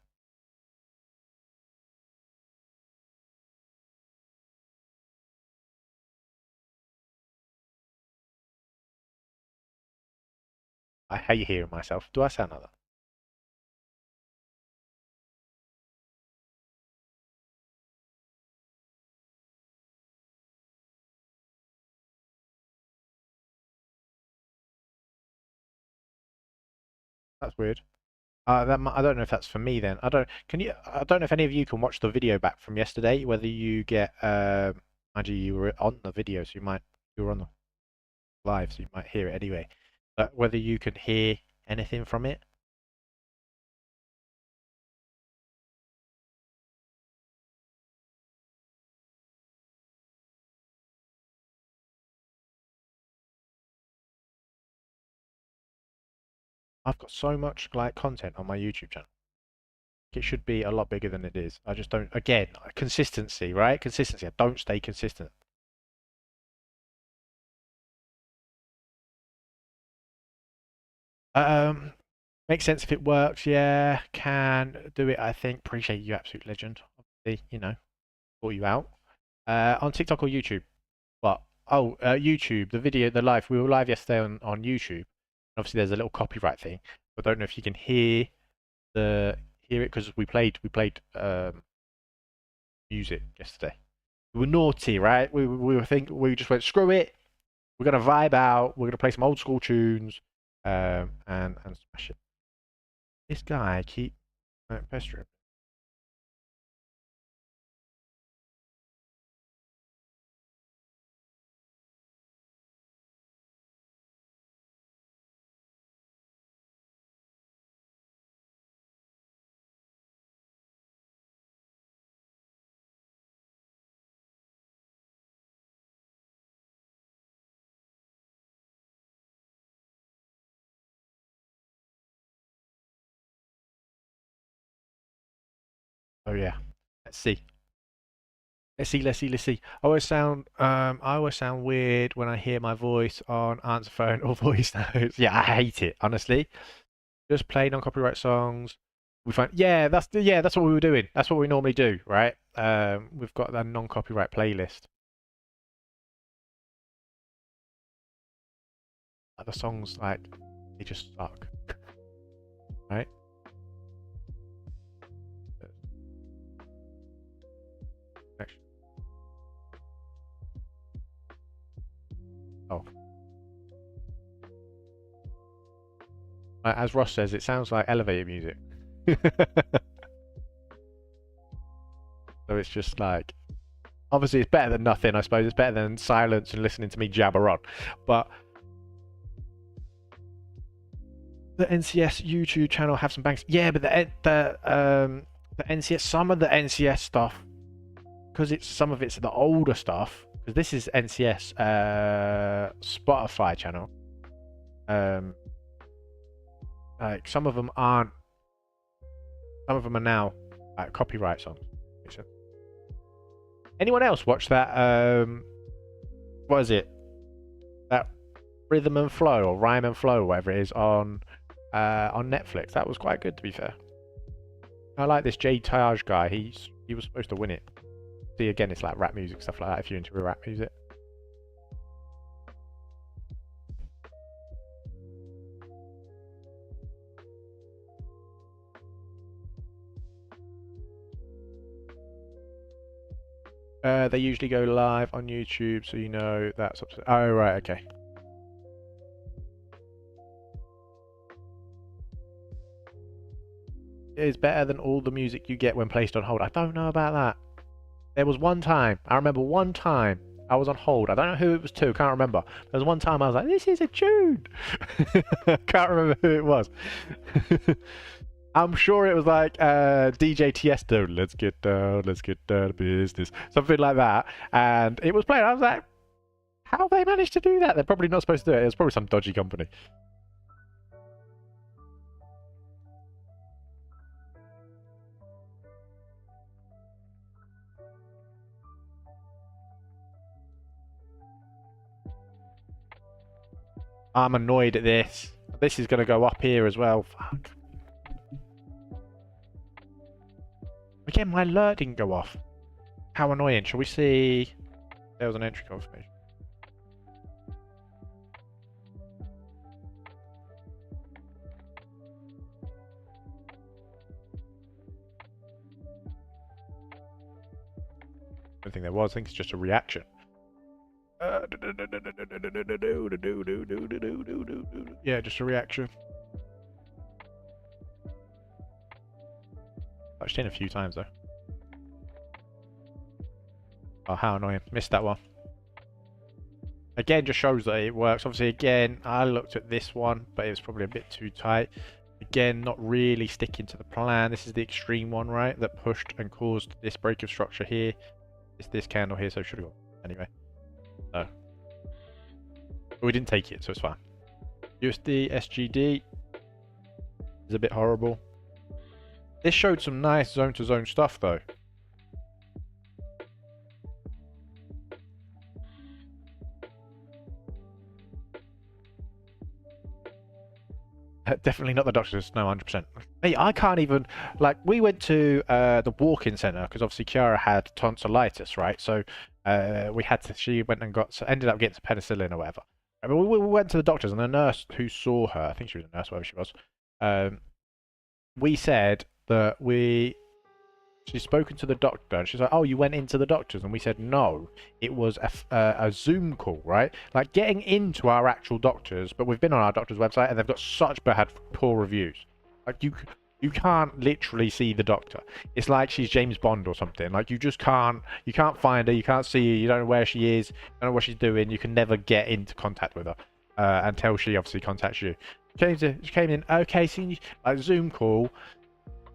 I hate hearing myself. Do I sound like that? That's weird. I don't know if that's for me then. I don't know if any of you can watch the video back from yesterday, whether you get mind you were on the video, so you were on the live, so you might hear it anyway. But whether you can hear anything from it. I've got so much like content on my YouTube channel. It should be a lot bigger than it is. I just don't. Again, consistency, right? Consistency. I don't stay consistent. Um, Makes sense if it works. Yeah, can do it. I think. Appreciate you, absolute legend. Obviously, sort you out. On TikTok or YouTube? But YouTube, the video, the live. We were live yesterday on YouTube. Obviously, there's a little copyright thing. I don't know if you can hear it because we played music yesterday. We were naughty, right? We just went screw it. We're gonna vibe out. We're gonna play some old school tunes, and smash it. This guy keep pestering. Oh yeah. Let's see. Let's see. I always sound weird when I hear my voice on answer phone or voice notes. Yeah, I hate it, honestly. Just play non-copyright songs. That's what we were doing. That's what we normally do, right? We've got that non-copyright playlist. The songs like they just suck, right? Oh, as Ross says, it sounds like elevator music. So it's just like, obviously, it's better than nothing. I suppose it's better than silence and listening to me jabber on. But the NCS YouTube channel have some banks. Yeah, but the NCS, some of the NCS stuff, because some of it's the older stuff. Because this is NCS Spotify channel. Like some of them aren't. Some of them are now copyright songs. Anyone else watch that? What is it? That Rhythm and Flow or Rhyme and Flow, whatever it is, on Netflix. That was quite good, to be fair. I like this Jay Taj guy. He was supposed to win it. See, again, it's like rap music, stuff like that. If you're into rap music. They usually go live on YouTube, so you know that's up to... Oh, right, okay. It is better than all the music you get when placed on hold. I don't know about that. There was one time, I remember one time, I was on hold. I don't know who it was to, can't remember. There was one time I was like, this is a tune. Can't remember who it was. I'm sure it was like DJ Tiesto, let's get down to business. Something like that. And it was playing. I was like, how they managed to do that? They're probably not supposed to do it. It was probably some dodgy company. I'm annoyed at this. This is going to go up here as well. Fuck. Again, my alert didn't go off. How annoying. Shall we see? There was an entry confirmation. I don't think there was. I think it's just a reaction. Yeah, just a reaction. Touched in a few times though. Oh, how annoying. Missed that one. Again, just shows that it works. Obviously, again, I looked at this one, but it was probably a bit too tight. Again, not really sticking to the plan. This is the extreme one, right? That pushed and caused this break of structure here. It's this candle here, so it should have gone. Anyway. So. But we didn't take it, so it's fine. USD, SGD is a bit horrible. This showed some nice zone-to-zone stuff, though. Definitely not the doctors, no, 100%. Hey, I can't even, like, we went to the walk-in centre, because obviously Kiara had tonsillitis, right? So we had to, she went and ended up getting some penicillin or whatever. I mean, we went to the doctors, and the nurse who saw her, I think she was a nurse, whatever she was, we said that she's spoken to the doctor, and she's like, oh, you went into the doctors? And we said, no, it was a Zoom call, right? Like, getting into our actual doctors, but we've been on our doctor's website, and they've got such poor reviews. Like, you can't literally see the doctor. It's like she's James Bond or something. Like, you can't find her, you can't see her, you don't know where she is, you don't know what she's doing, you can never get into contact with her until she obviously contacts you. She came in, okay, seeing you, like, Zoom call.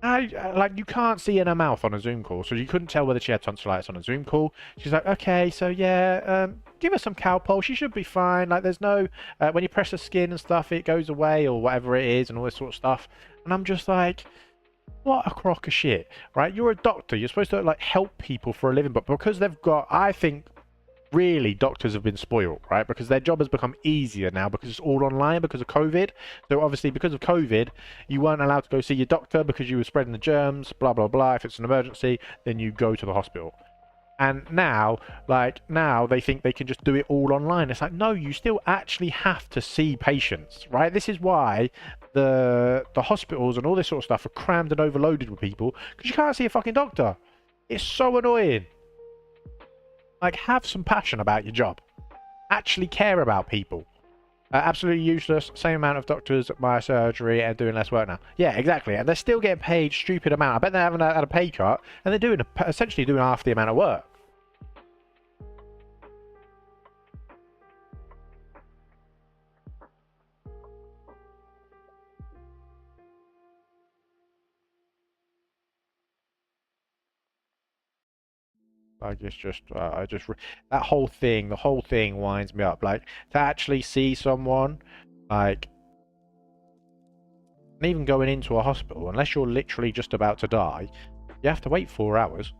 Like, you can't see in her mouth on a Zoom call, so you couldn't tell whether she had tonsillitis on a Zoom call. She's like, okay, so yeah, give her some Calpol, she should be fine. Like, there's no, when you press the skin and stuff, it goes away, or whatever it is, and all this sort of stuff. And I'm just like, what a crock of shit, right? You're a doctor, you're supposed to, like, help people for a living, but because they've got, I think, really, doctors have been spoiled, right? Because their job has become easier now because it's all online because of COVID. So obviously, because of COVID, you weren't allowed to go see your doctor because you were spreading the germs, blah, blah, blah. If it's an emergency, then you go to the hospital. And now, now they think they can just do it all online. It's like, no, you still actually have to see patients, right? This is why the hospitals and all this sort of stuff are crammed and overloaded with people, because you can't see a fucking doctor. It's so annoying. Like, have some passion about your job. Actually care about people. Absolutely useless. Same amount of doctors at my surgery and doing less work now. Yeah, exactly. And they're still getting paid stupid amount. I bet they haven't had a pay cut, and they're doing essentially doing half the amount of work. Like it's just, that whole thing, the whole thing winds me up. Like to actually see someone, like, and even going into a hospital, unless you're literally just about to die, you have to wait 4 hours,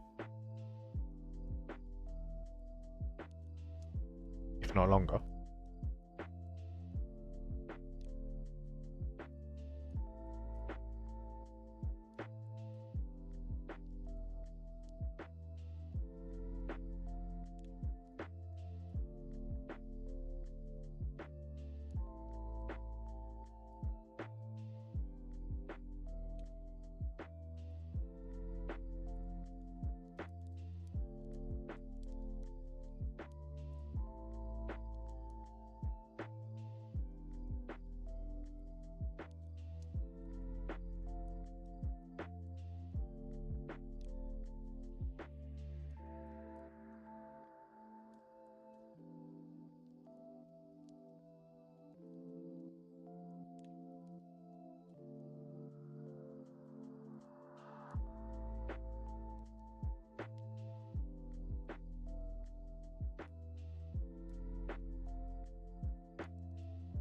if not longer.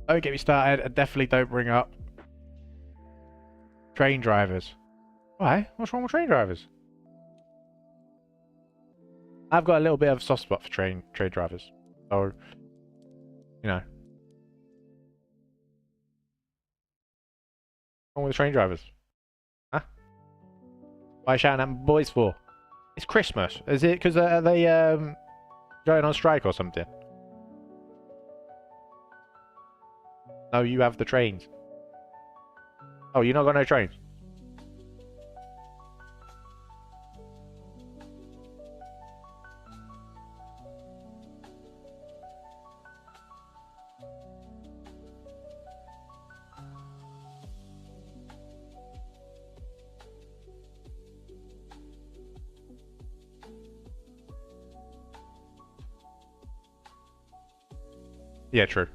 Don't get me started, and definitely don't bring up train drivers. Why? What's wrong with train drivers? I've got a little bit of a soft spot for train drivers. So, you know. What's wrong with train drivers? Huh? Why are you shouting at my boys for? It's Christmas. Is it because are they going on strike or something? No, you have the trains. Oh, you not got no trains? Yeah, true.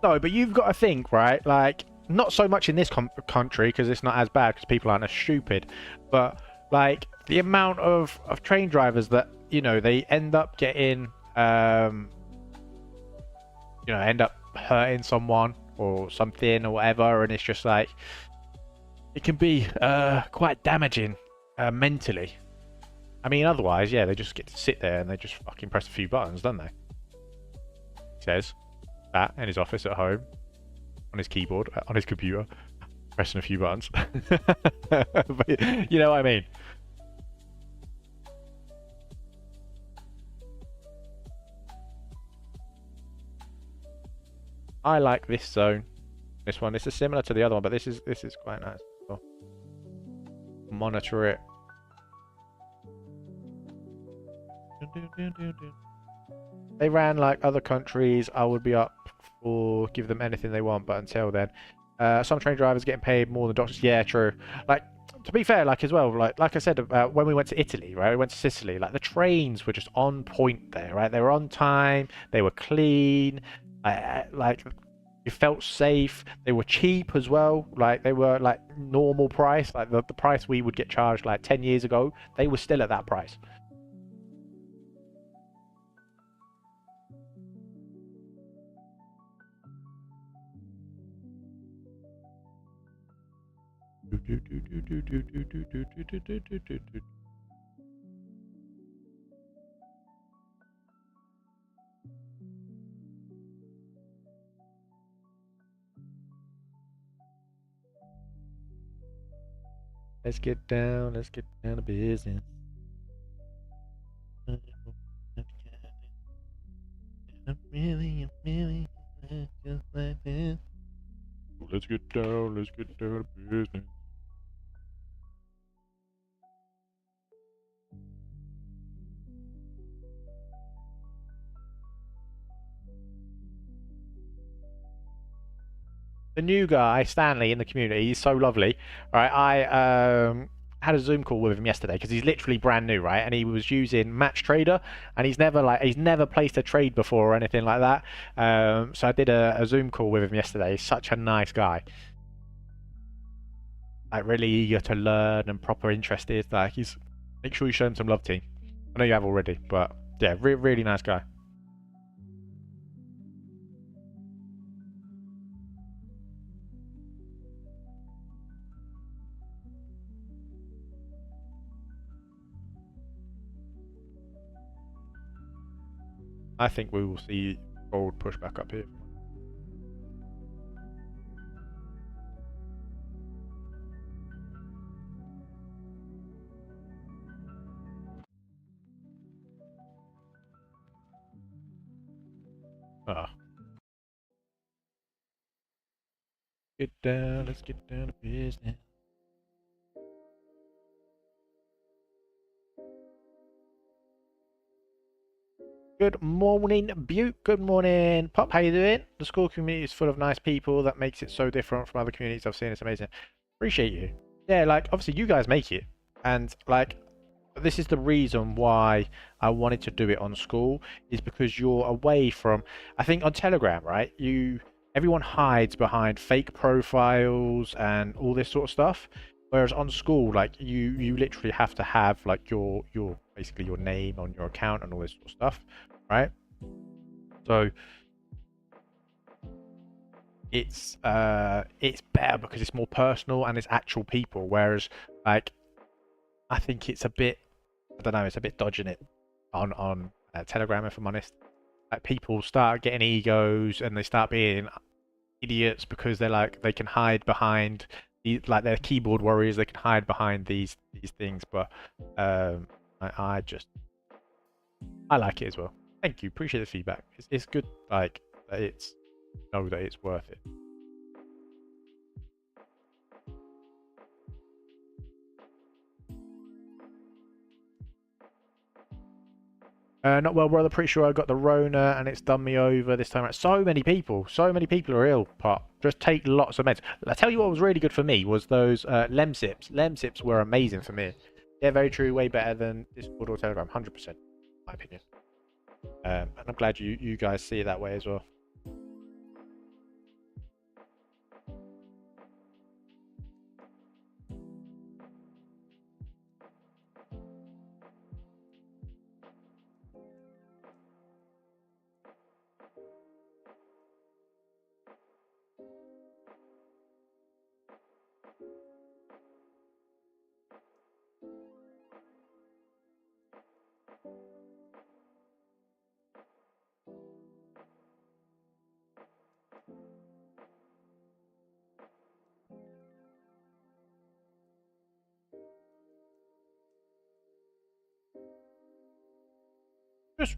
No, but you've got to think, right? Like, not so much in this country because it's not as bad because people aren't as stupid, but like the amount of train drivers that they end up getting, end up hurting someone or something or whatever, and it's just like it can be quite damaging mentally. I mean, otherwise, yeah, they just get to sit there and they just fucking press a few buttons, don't they? He says that in his office at home, on his keyboard, on his computer, pressing a few buttons. But you know what I mean? I like this zone. This one. This is similar to the other one, but this is quite nice. Oh. Monitor it. They ran like other countries, I would be up for give them anything they want, but until then, some train drivers getting paid more than doctors. Yeah, true. Like, to be fair, like as well, like I said about when we went to Italy, right? We went to Sicily. Like the trains were just on point there, right? They were on time. They were clean. Like you felt safe. They were cheap as well. Like they were like normal price, like the price we would get charged like 10 years ago. They were still at that price. Let's get down to business. Just like this. Let's get down to business. The new guy, Stanley, in the community, he's so lovely. Right, I had a Zoom call with him yesterday because he's literally brand new, right? And he was using Match Trader, and he's never placed a trade before or anything like that. So I did a Zoom call with him yesterday. He's such a nice guy. like really eager to learn and proper interested. Like he's make sure you show him some love, team. I know you have already, but yeah, really nice guy. I think we will see gold push back up here. Ah. Get down, let's get down to business. Good morning, Butte. Good morning, Pop. How you doing? The school community is full of nice people. That makes it so different from other communities I've seen. It's amazing. Appreciate you. Yeah, like obviously you guys make it, and like this is the reason why I wanted to do it on school is because you're away from. I think on Telegram, right? Everyone hides behind fake profiles and all this sort of stuff. Whereas on school, like you literally have to have like your basically your name on your account and all this sort of stuff, right? So it's better because it's more personal and it's actual people. Whereas like I think it's a bit, I don't know, it's a bit dodging it on Telegram, if I'm honest. Like people start getting egos and they start being idiots because they're like they can hide behind like they're keyboard warriors. They can hide behind these things, but I just I like it as well. Thank you, appreciate the feedback. It's good, like that it's know that it's worth it. Not well, brother. Pretty sure I got the Rona and it's done me over this time. So many people are ill. Pop. Just take lots of meds. I tell you what was really good for me was those Lemsips. Lemsips were amazing for me. Yeah, very true. Way better than Discord or Telegram. 100%, my opinion. And I'm glad you guys see it that way as well. Just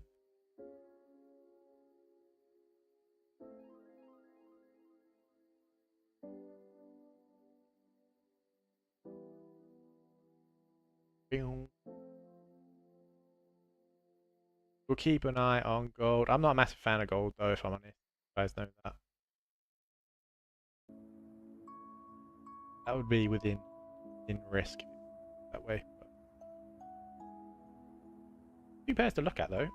we'll keep an eye on gold. I'm not a massive fan of gold though, if I'm honest. You guys know that. That would be within risk that way. But two pairs to look at though.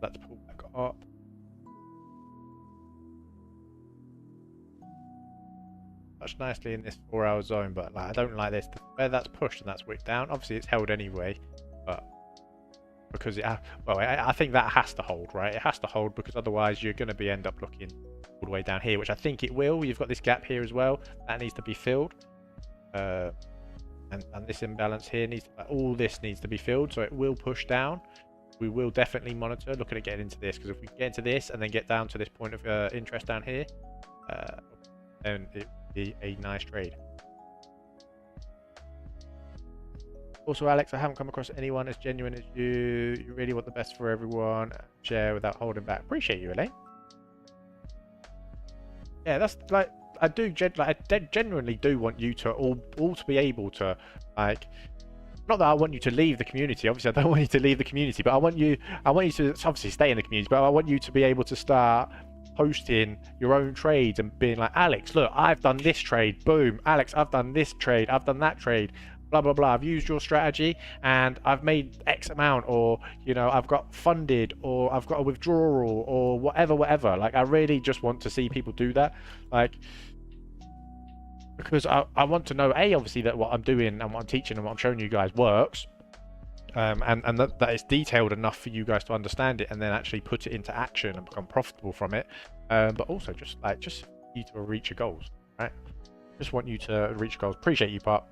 Let's pull back up. Touched nicely in this 4-hour zone, but like, I don't like this. Where that's pushed and that's wicked down. Obviously, it's held anyway, but because it, well, I think that has to hold, right? It has to hold because otherwise you're going to be end up looking all the way down here, which I think it will. You've got this gap here as well that needs to be filled, and this imbalance here needs to, all this needs to be filled, so it will push down. We will definitely monitor, looking at getting into this, because if we get into this and then get down to this point of interest down here, then it would be a nice trade. Also, Alex, I haven't come across anyone as genuine as you. You really want the best for everyone. Share without holding back. Appreciate you, Elaine. Yeah, that's like I genuinely do want you to all to be able to like. Not that I want you to leave the community. Obviously, I don't want you to leave the community, but I want you to obviously stay in the community. But I want you to be able to start posting your own trades and being like, Alex, look, I've done this trade. Boom, Alex, I've done this trade. I've done that trade. blah blah blah, I've used your strategy and I've made X amount, or you know, I've got funded, or I've got a withdrawal, or whatever. Like, I really just want to see people do that, like, because I want to know, A, obviously, that what I'm doing and what I'm teaching and what I'm showing you guys works, and that it's detailed enough for you guys to understand it and then actually put it into action and become profitable from it. But also just you to reach your goals, right? Just want you to reach your goals. Appreciate you, Part.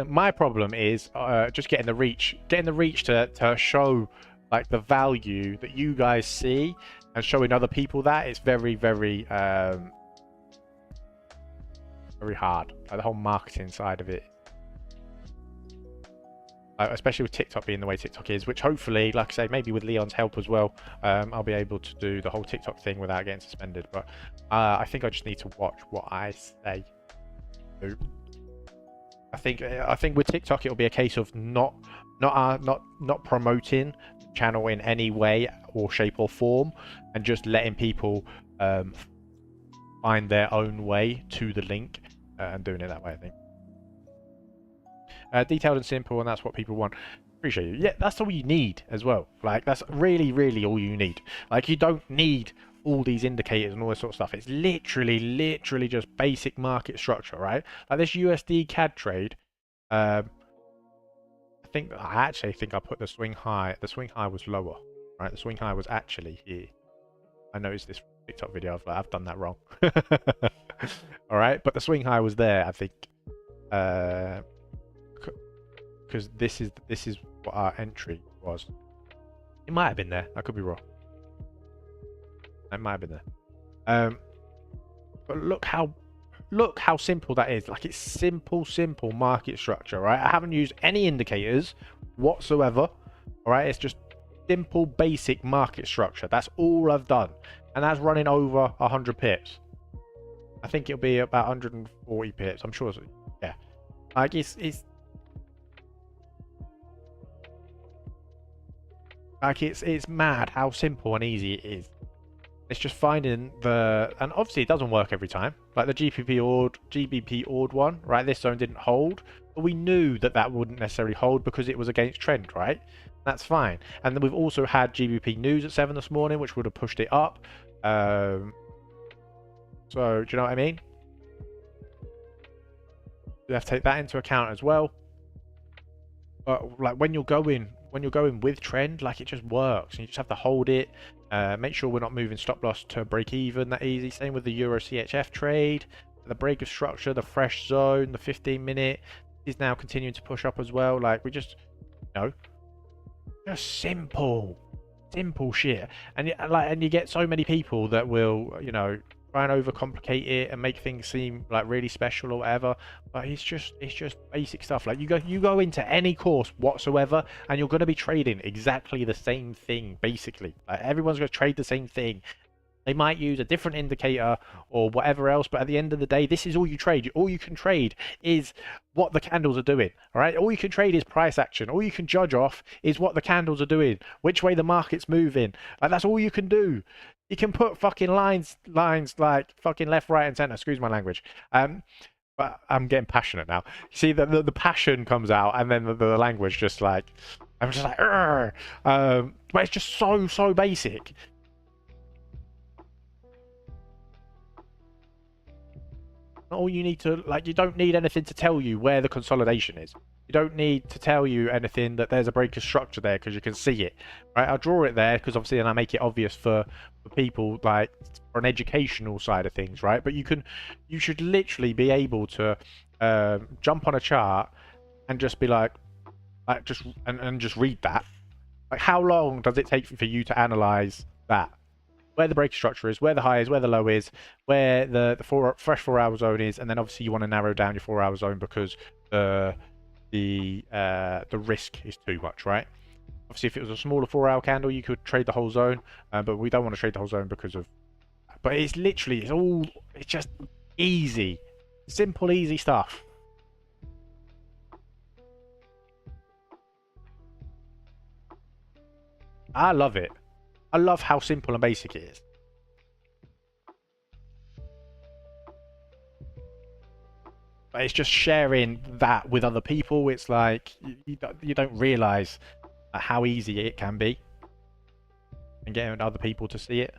My problem is just getting the reach to show like the value that you guys see, and showing other people that it's very very very hard. Like, the whole marketing side of it, especially with TikTok being the way TikTok is, which hopefully, like I say, maybe with Leon's help as well, I'll be able to do the whole TikTok thing without getting suspended. But I think I just need to watch what I say. I think with TikTok it'll be a case of not promoting the channel in any way or shape or form, and just letting people find their own way to the link, and doing it that way. I think detailed and simple, and that's what people want. Appreciate you. Yeah, that's all you need as well. Like, that's really all you need. Like, you don't need all these indicators and all this sort of stuff. It's literally just basic market structure, right? Like this USD CAD trade, I actually think I put the swing high. The swing high was lower, right? The swing high was actually here. I noticed this TikTok video. I've done that wrong. All right, but the swing high was there, I think, because this is what our entry was. It might have been there. I could be wrong. It might have been there. But look how simple that is. Like, it's simple market structure, right? I haven't used any indicators whatsoever. All right, it's just simple basic market structure. That's all I've done, and that's running over 100 pips. I think it'll be about 140 pips. I'm sure. Yeah, like it's like it's mad how simple and easy it is. It's just finding and obviously it doesn't work every time. Like the GBP ORD one, right? This zone didn't hold, but we knew that wouldn't necessarily hold because it was against trend, right? That's fine. And then we've also had GBP news at 7 this morning, which would have pushed it up. So do you know what I mean? You have to take that into account as well. But like when you're going with trend, like, it just works. You just have to hold it. Make sure we're not moving stop loss to break even that easy. Same with the Euro CHF trade. The break of structure, the fresh zone, the 15-minute is now continuing to push up as well. Like, we just, you know, just simple shit. And you get so many people that will, you know, try and overcomplicate it and make things seem like really special or whatever, but it's just basic stuff. Like, you go into any course whatsoever and you're going to be trading exactly the same thing, basically. Like, everyone's going to trade the same thing. They might use a different indicator or whatever else, but at the end of the day, this is all you trade. All you can trade is what the candles are doing, all right? All you can trade is price action. All you can judge off is what the candles are doing, which way the market's moving. Like, that's all you can do. You can put fucking lines like fucking left, right, and center. Excuse my language. But I'm getting passionate now. You see, the passion comes out, and then the language just like, I'm just like, but it's just so basic. All you need to, like, you don't need anything to tell you where the consolidation is. You don't need to tell you anything that there's a break of structure there, because you can see it, right? I'll draw it there because obviously then I make it obvious for people, like, for an educational side of things, right? But you should literally be able to jump on a chart and just be like just read that. Like, how long does it take for you to analyze that? Where the break structure is, where the high is, where the low is, where the fresh 4-hour zone is, and then obviously you want to narrow down your 4-hour zone because the risk is too much, right? Obviously, if it was a smaller 4-hour candle, you could trade the whole zone, but we don't want to trade the whole zone because of. But it's literally, it's just easy, simple, easy stuff. I love it. I love how simple and basic it is. But it's just sharing that with other people. It's like you don't realize how easy it can be, and getting other people to see it.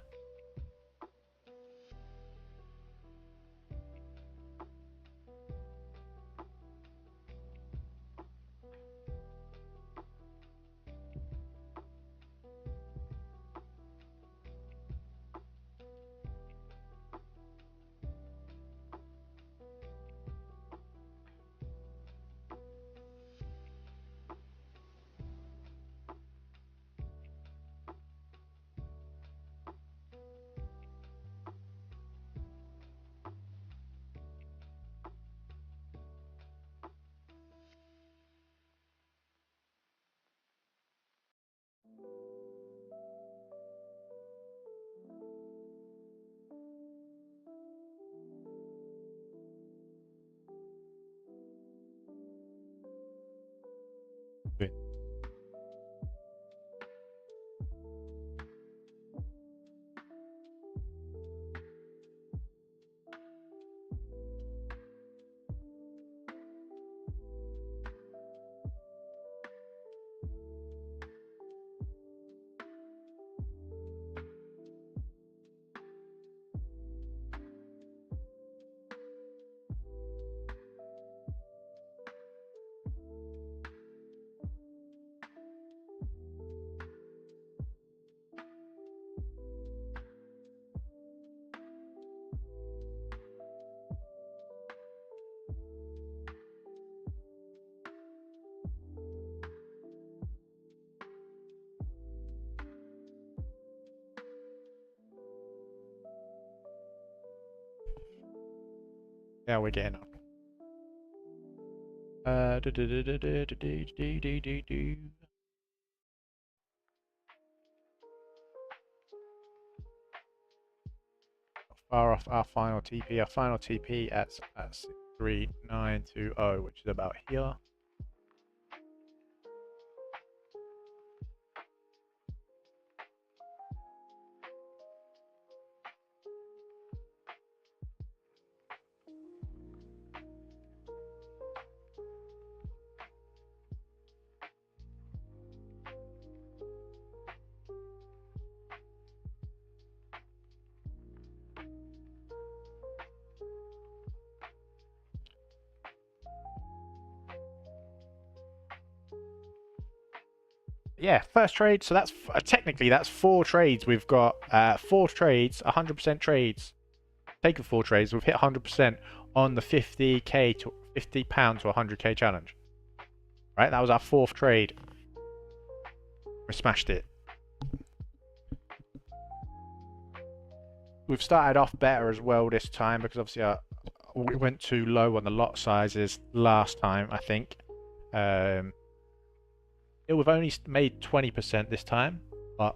Yeah, we're getting up. Far off our final TP. Our final TP at 63920, which is about here. Yeah, first trade. So that's technically that's 4 trades. We've got 4 trades, 100% trades. Taken 4 trades. We've hit 100% on the 50k to £50 to 100k challenge. Right, that was our 4th trade. We smashed it. We've started off better as well this time because obviously we went too low on the lot sizes last time, I think. We've only made 20% this time, but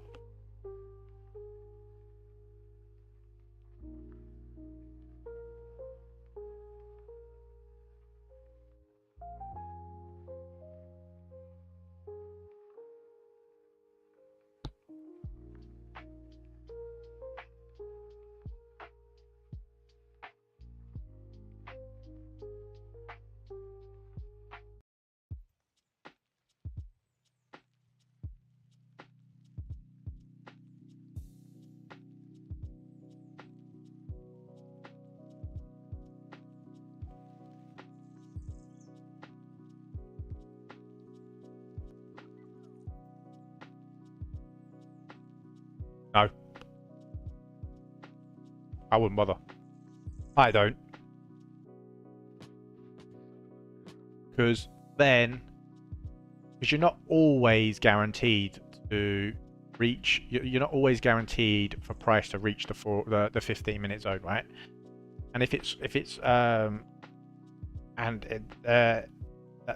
no. I wouldn't bother. I don't. Because you're not always guaranteed to reach, you're not always guaranteed for price to reach the 15-minute zone, right? And if it's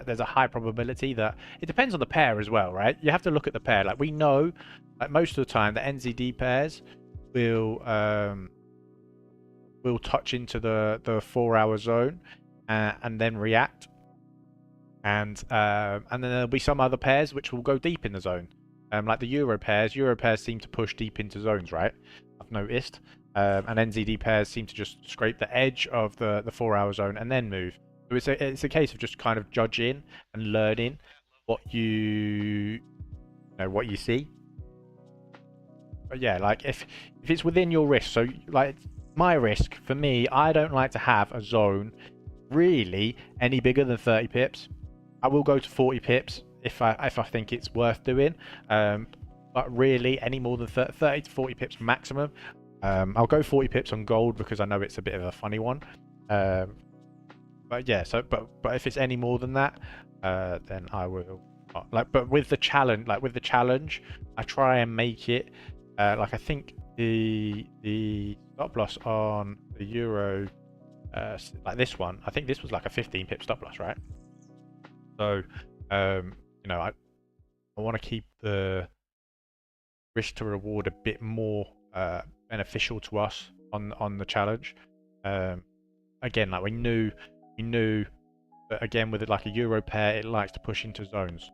there's a high probability that it depends on the pair as well, right? You have to look at the pair. Like we know, like most of the time, the NZD pairs will touch into the 4-hour zone and then react, and then there'll be some other pairs which will go deep in the zone, like the Euro pairs. Euro pairs seem to push deep into zones, right? I've noticed, and NZD pairs seem to just scrape the edge of the 4-hour zone and then move. So it's a case of just kind of judging and learning what you know what you see. But yeah, like if it's within your risk, so like my risk for me, I don't like to have a zone really any bigger than 30 pips. I will go to 40 pips if I think it's worth doing. But really any more than 30 to 40 pips maximum. I'll go 40 pips on gold because I know it's a bit of a funny one. But yeah, so but if it's any more than that, then I will like. But with the challenge, I try and make it like I think the stop loss on the euro, like this one, I think this was like a 15 pip stop loss, right? So, you know, I want to keep the risk to reward a bit more beneficial to us on the challenge. Again, like we knew but again, with it like a euro pair, it likes to push into zones.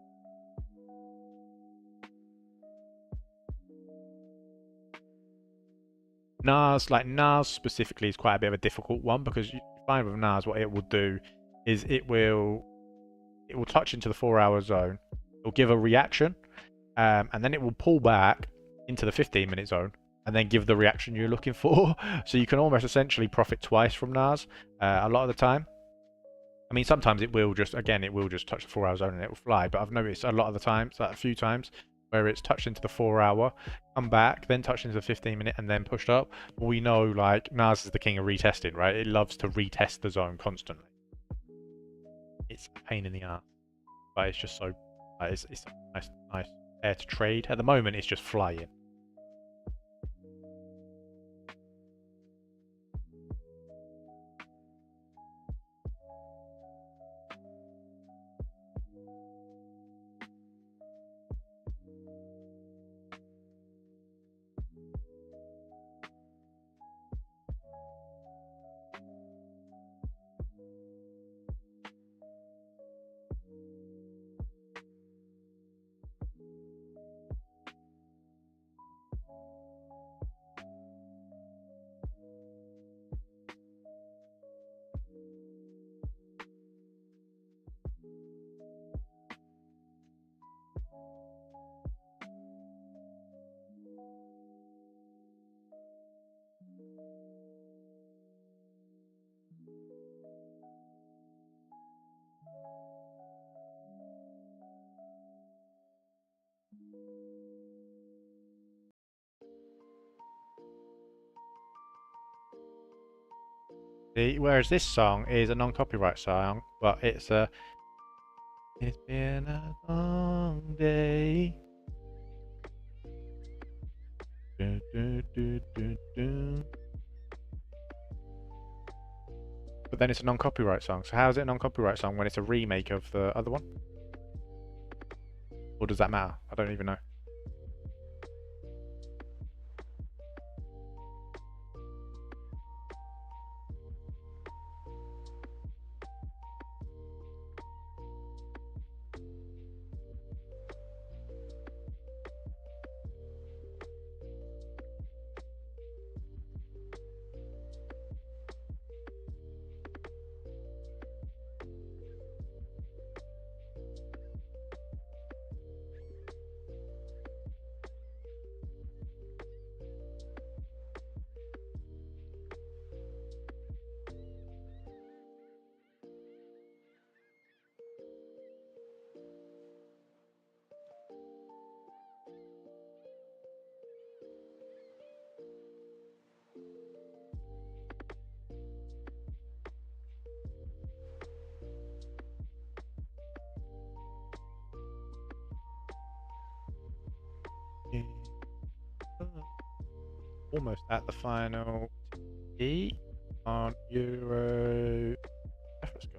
Nars specifically is quite a bit of a difficult one because you find with Nars what it will do is it will touch into the 4-hour zone, it'll give a reaction, and then it will pull back into the 15-minute zone and then give the reaction you're looking for. So you can almost essentially profit twice from Nars a lot of the time. I mean, sometimes it will just touch the 4-hour zone and it will fly. But I've noticed a lot of the times, like a few times, where it's touched into the 4-hour, come back, then touched into the 15-minute, and then pushed up. But we know, like, NAS is the king of retesting, right? It loves to retest the zone constantly. It's a pain in the ass, but it's just so, it's a nice pair to trade. At the moment, it's just flying. Whereas this song is a non-copyright song, but it's a. It's been a long day. Do, do, do, do, do. But then it's a non-copyright song. So how is it a non-copyright song when it's a remake of the other one? Or does that matter? I don't even know. Almost at the final E on Euro. Let's go.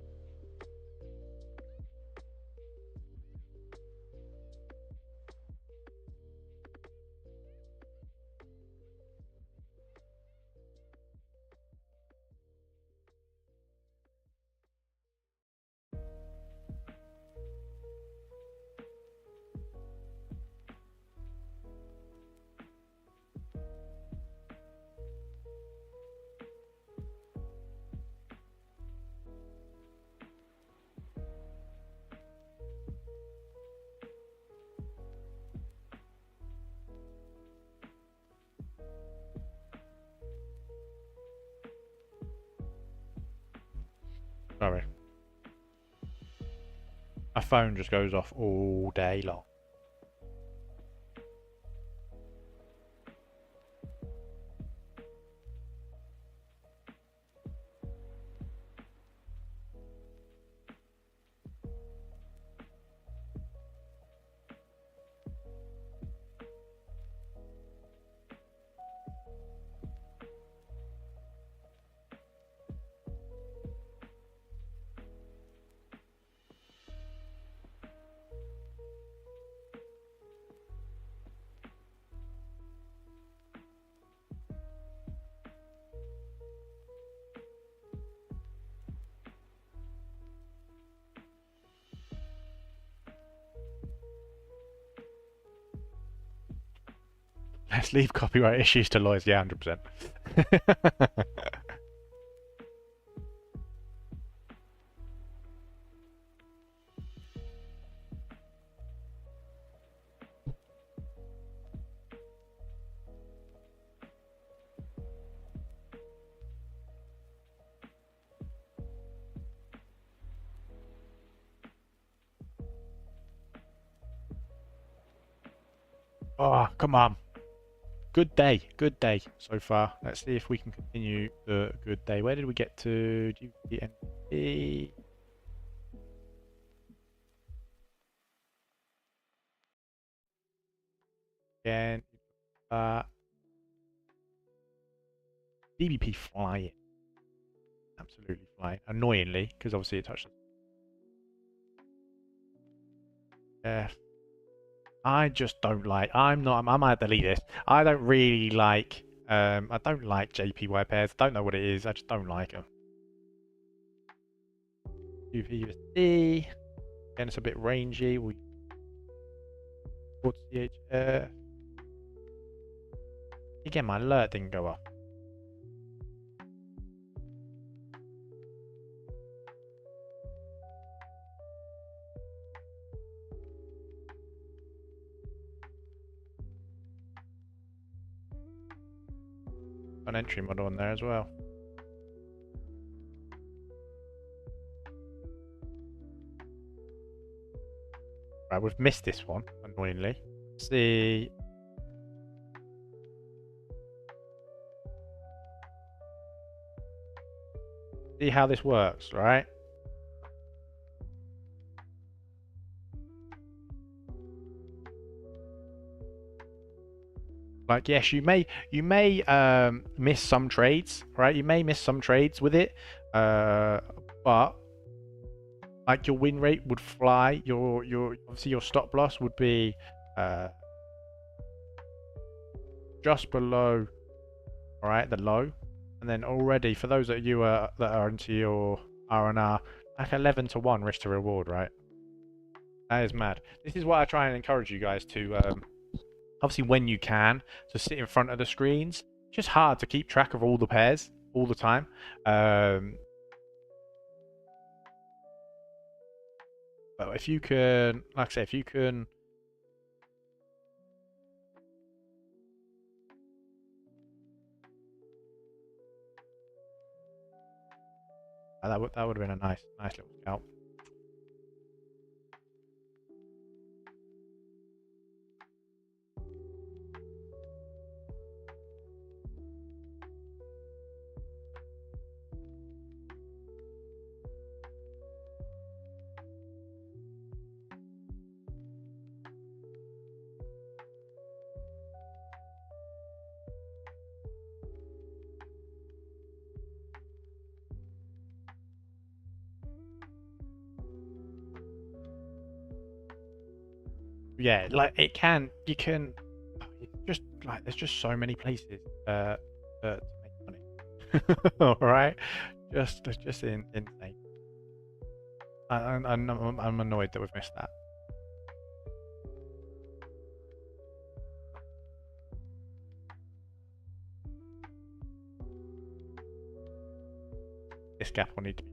Sorry. My phone just goes off all day long. Let's leave copyright issues to lawyers. Yeah, 100%. Oh, come on. Good day so far. Let's see if we can continue the good day. Where did we get to? GNP. Again, DBP flying. Absolutely flying. Annoyingly, because obviously it touched. Yeah. I just don't like. I might delete this. I don't really like. I don't like JPY pairs. I don't know what it is. I just don't like them. UVUSD. Again, it's a bit rangy. We CHF. Again, my alert didn't go off. An entry model on there as well. Right, we've missed this one, annoyingly. Let's see. See how this works, right? Like, yes, you may miss some trades, right? You may miss some trades with it, but like your win rate would fly. Your obviously your stop loss would be just below, all right, the low, and then already for those of you that are into your R&R, like 11 to 1 risk to reward, right? That is mad. This is why I try and encourage you guys to obviously when you can to sit in front of the screens. It's just hard to keep track of all the pairs all the time. But if you can, like I say, if you can, that would have been a nice little scalp. Yeah, like it can, you can, just like there's just so many places to make money. All right, just insane. I'm annoyed that we've missed that. This gap will need to be.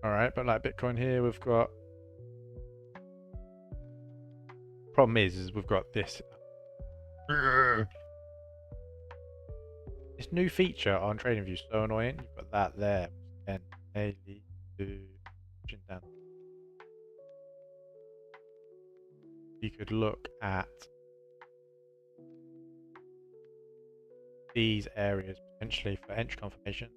All right, but like Bitcoin here, we've got. Problem is we've got this. This new feature on TradingView is so annoying. You've got that there. And down. You could look at these areas potentially for entry confirmation.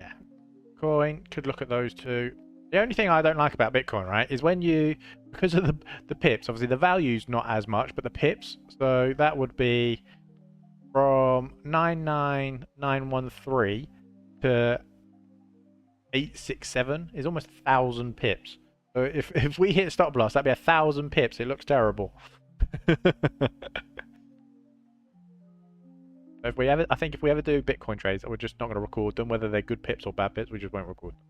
Yeah. Coin, could look at those two. The only thing I don't like about Bitcoin, right, is when you, because of the pips, obviously the value's not as much, but the pips, so that would be from 99913 to 867 is almost 1,000 pips. So if we hit stop loss, that'd be 1,000 pips. It looks terrible. If we ever, I think if we ever do Bitcoin trades, we're just not going to record them, whether they're good pips or bad pips. We just won't record them.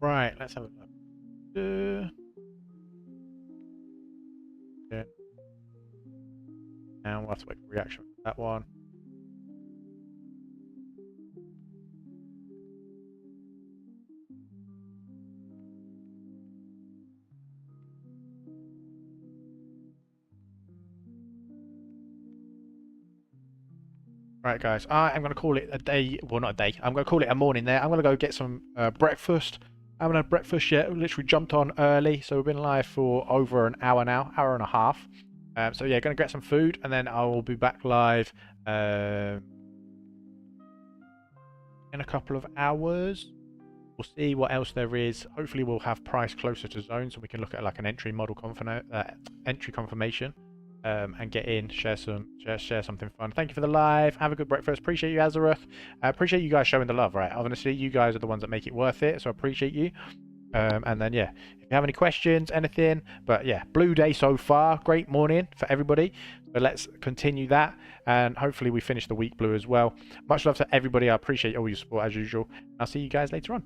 Right, let's have a look. Yeah. And we'll have to wait for reaction for that one. Right, guys, I am going to call it a day. Well, not a day. I'm going to call it a morning there. I'm going to go get some breakfast. I haven't had breakfast yet. We literally jumped on early, so we've been live for over an hour now, hour and a half. So yeah, going to get some food, and then I will be back live in a couple of hours. We'll see what else there is. Hopefully, we'll have price closer to zone, so we can look at like an entry model entry confirmation. And get in, share something fun. Thank you for the live. Have a good breakfast. Appreciate you, Azareth. Appreciate you guys showing the love, right? Honestly, you guys are the ones that make it worth it, so I appreciate you. And then, yeah, if you have any questions, anything. But yeah, blue day so far. Great morning for everybody. So let's continue that. And hopefully we finish the week blue as well. Much love to everybody. I appreciate all your support as usual. I'll see you guys later on.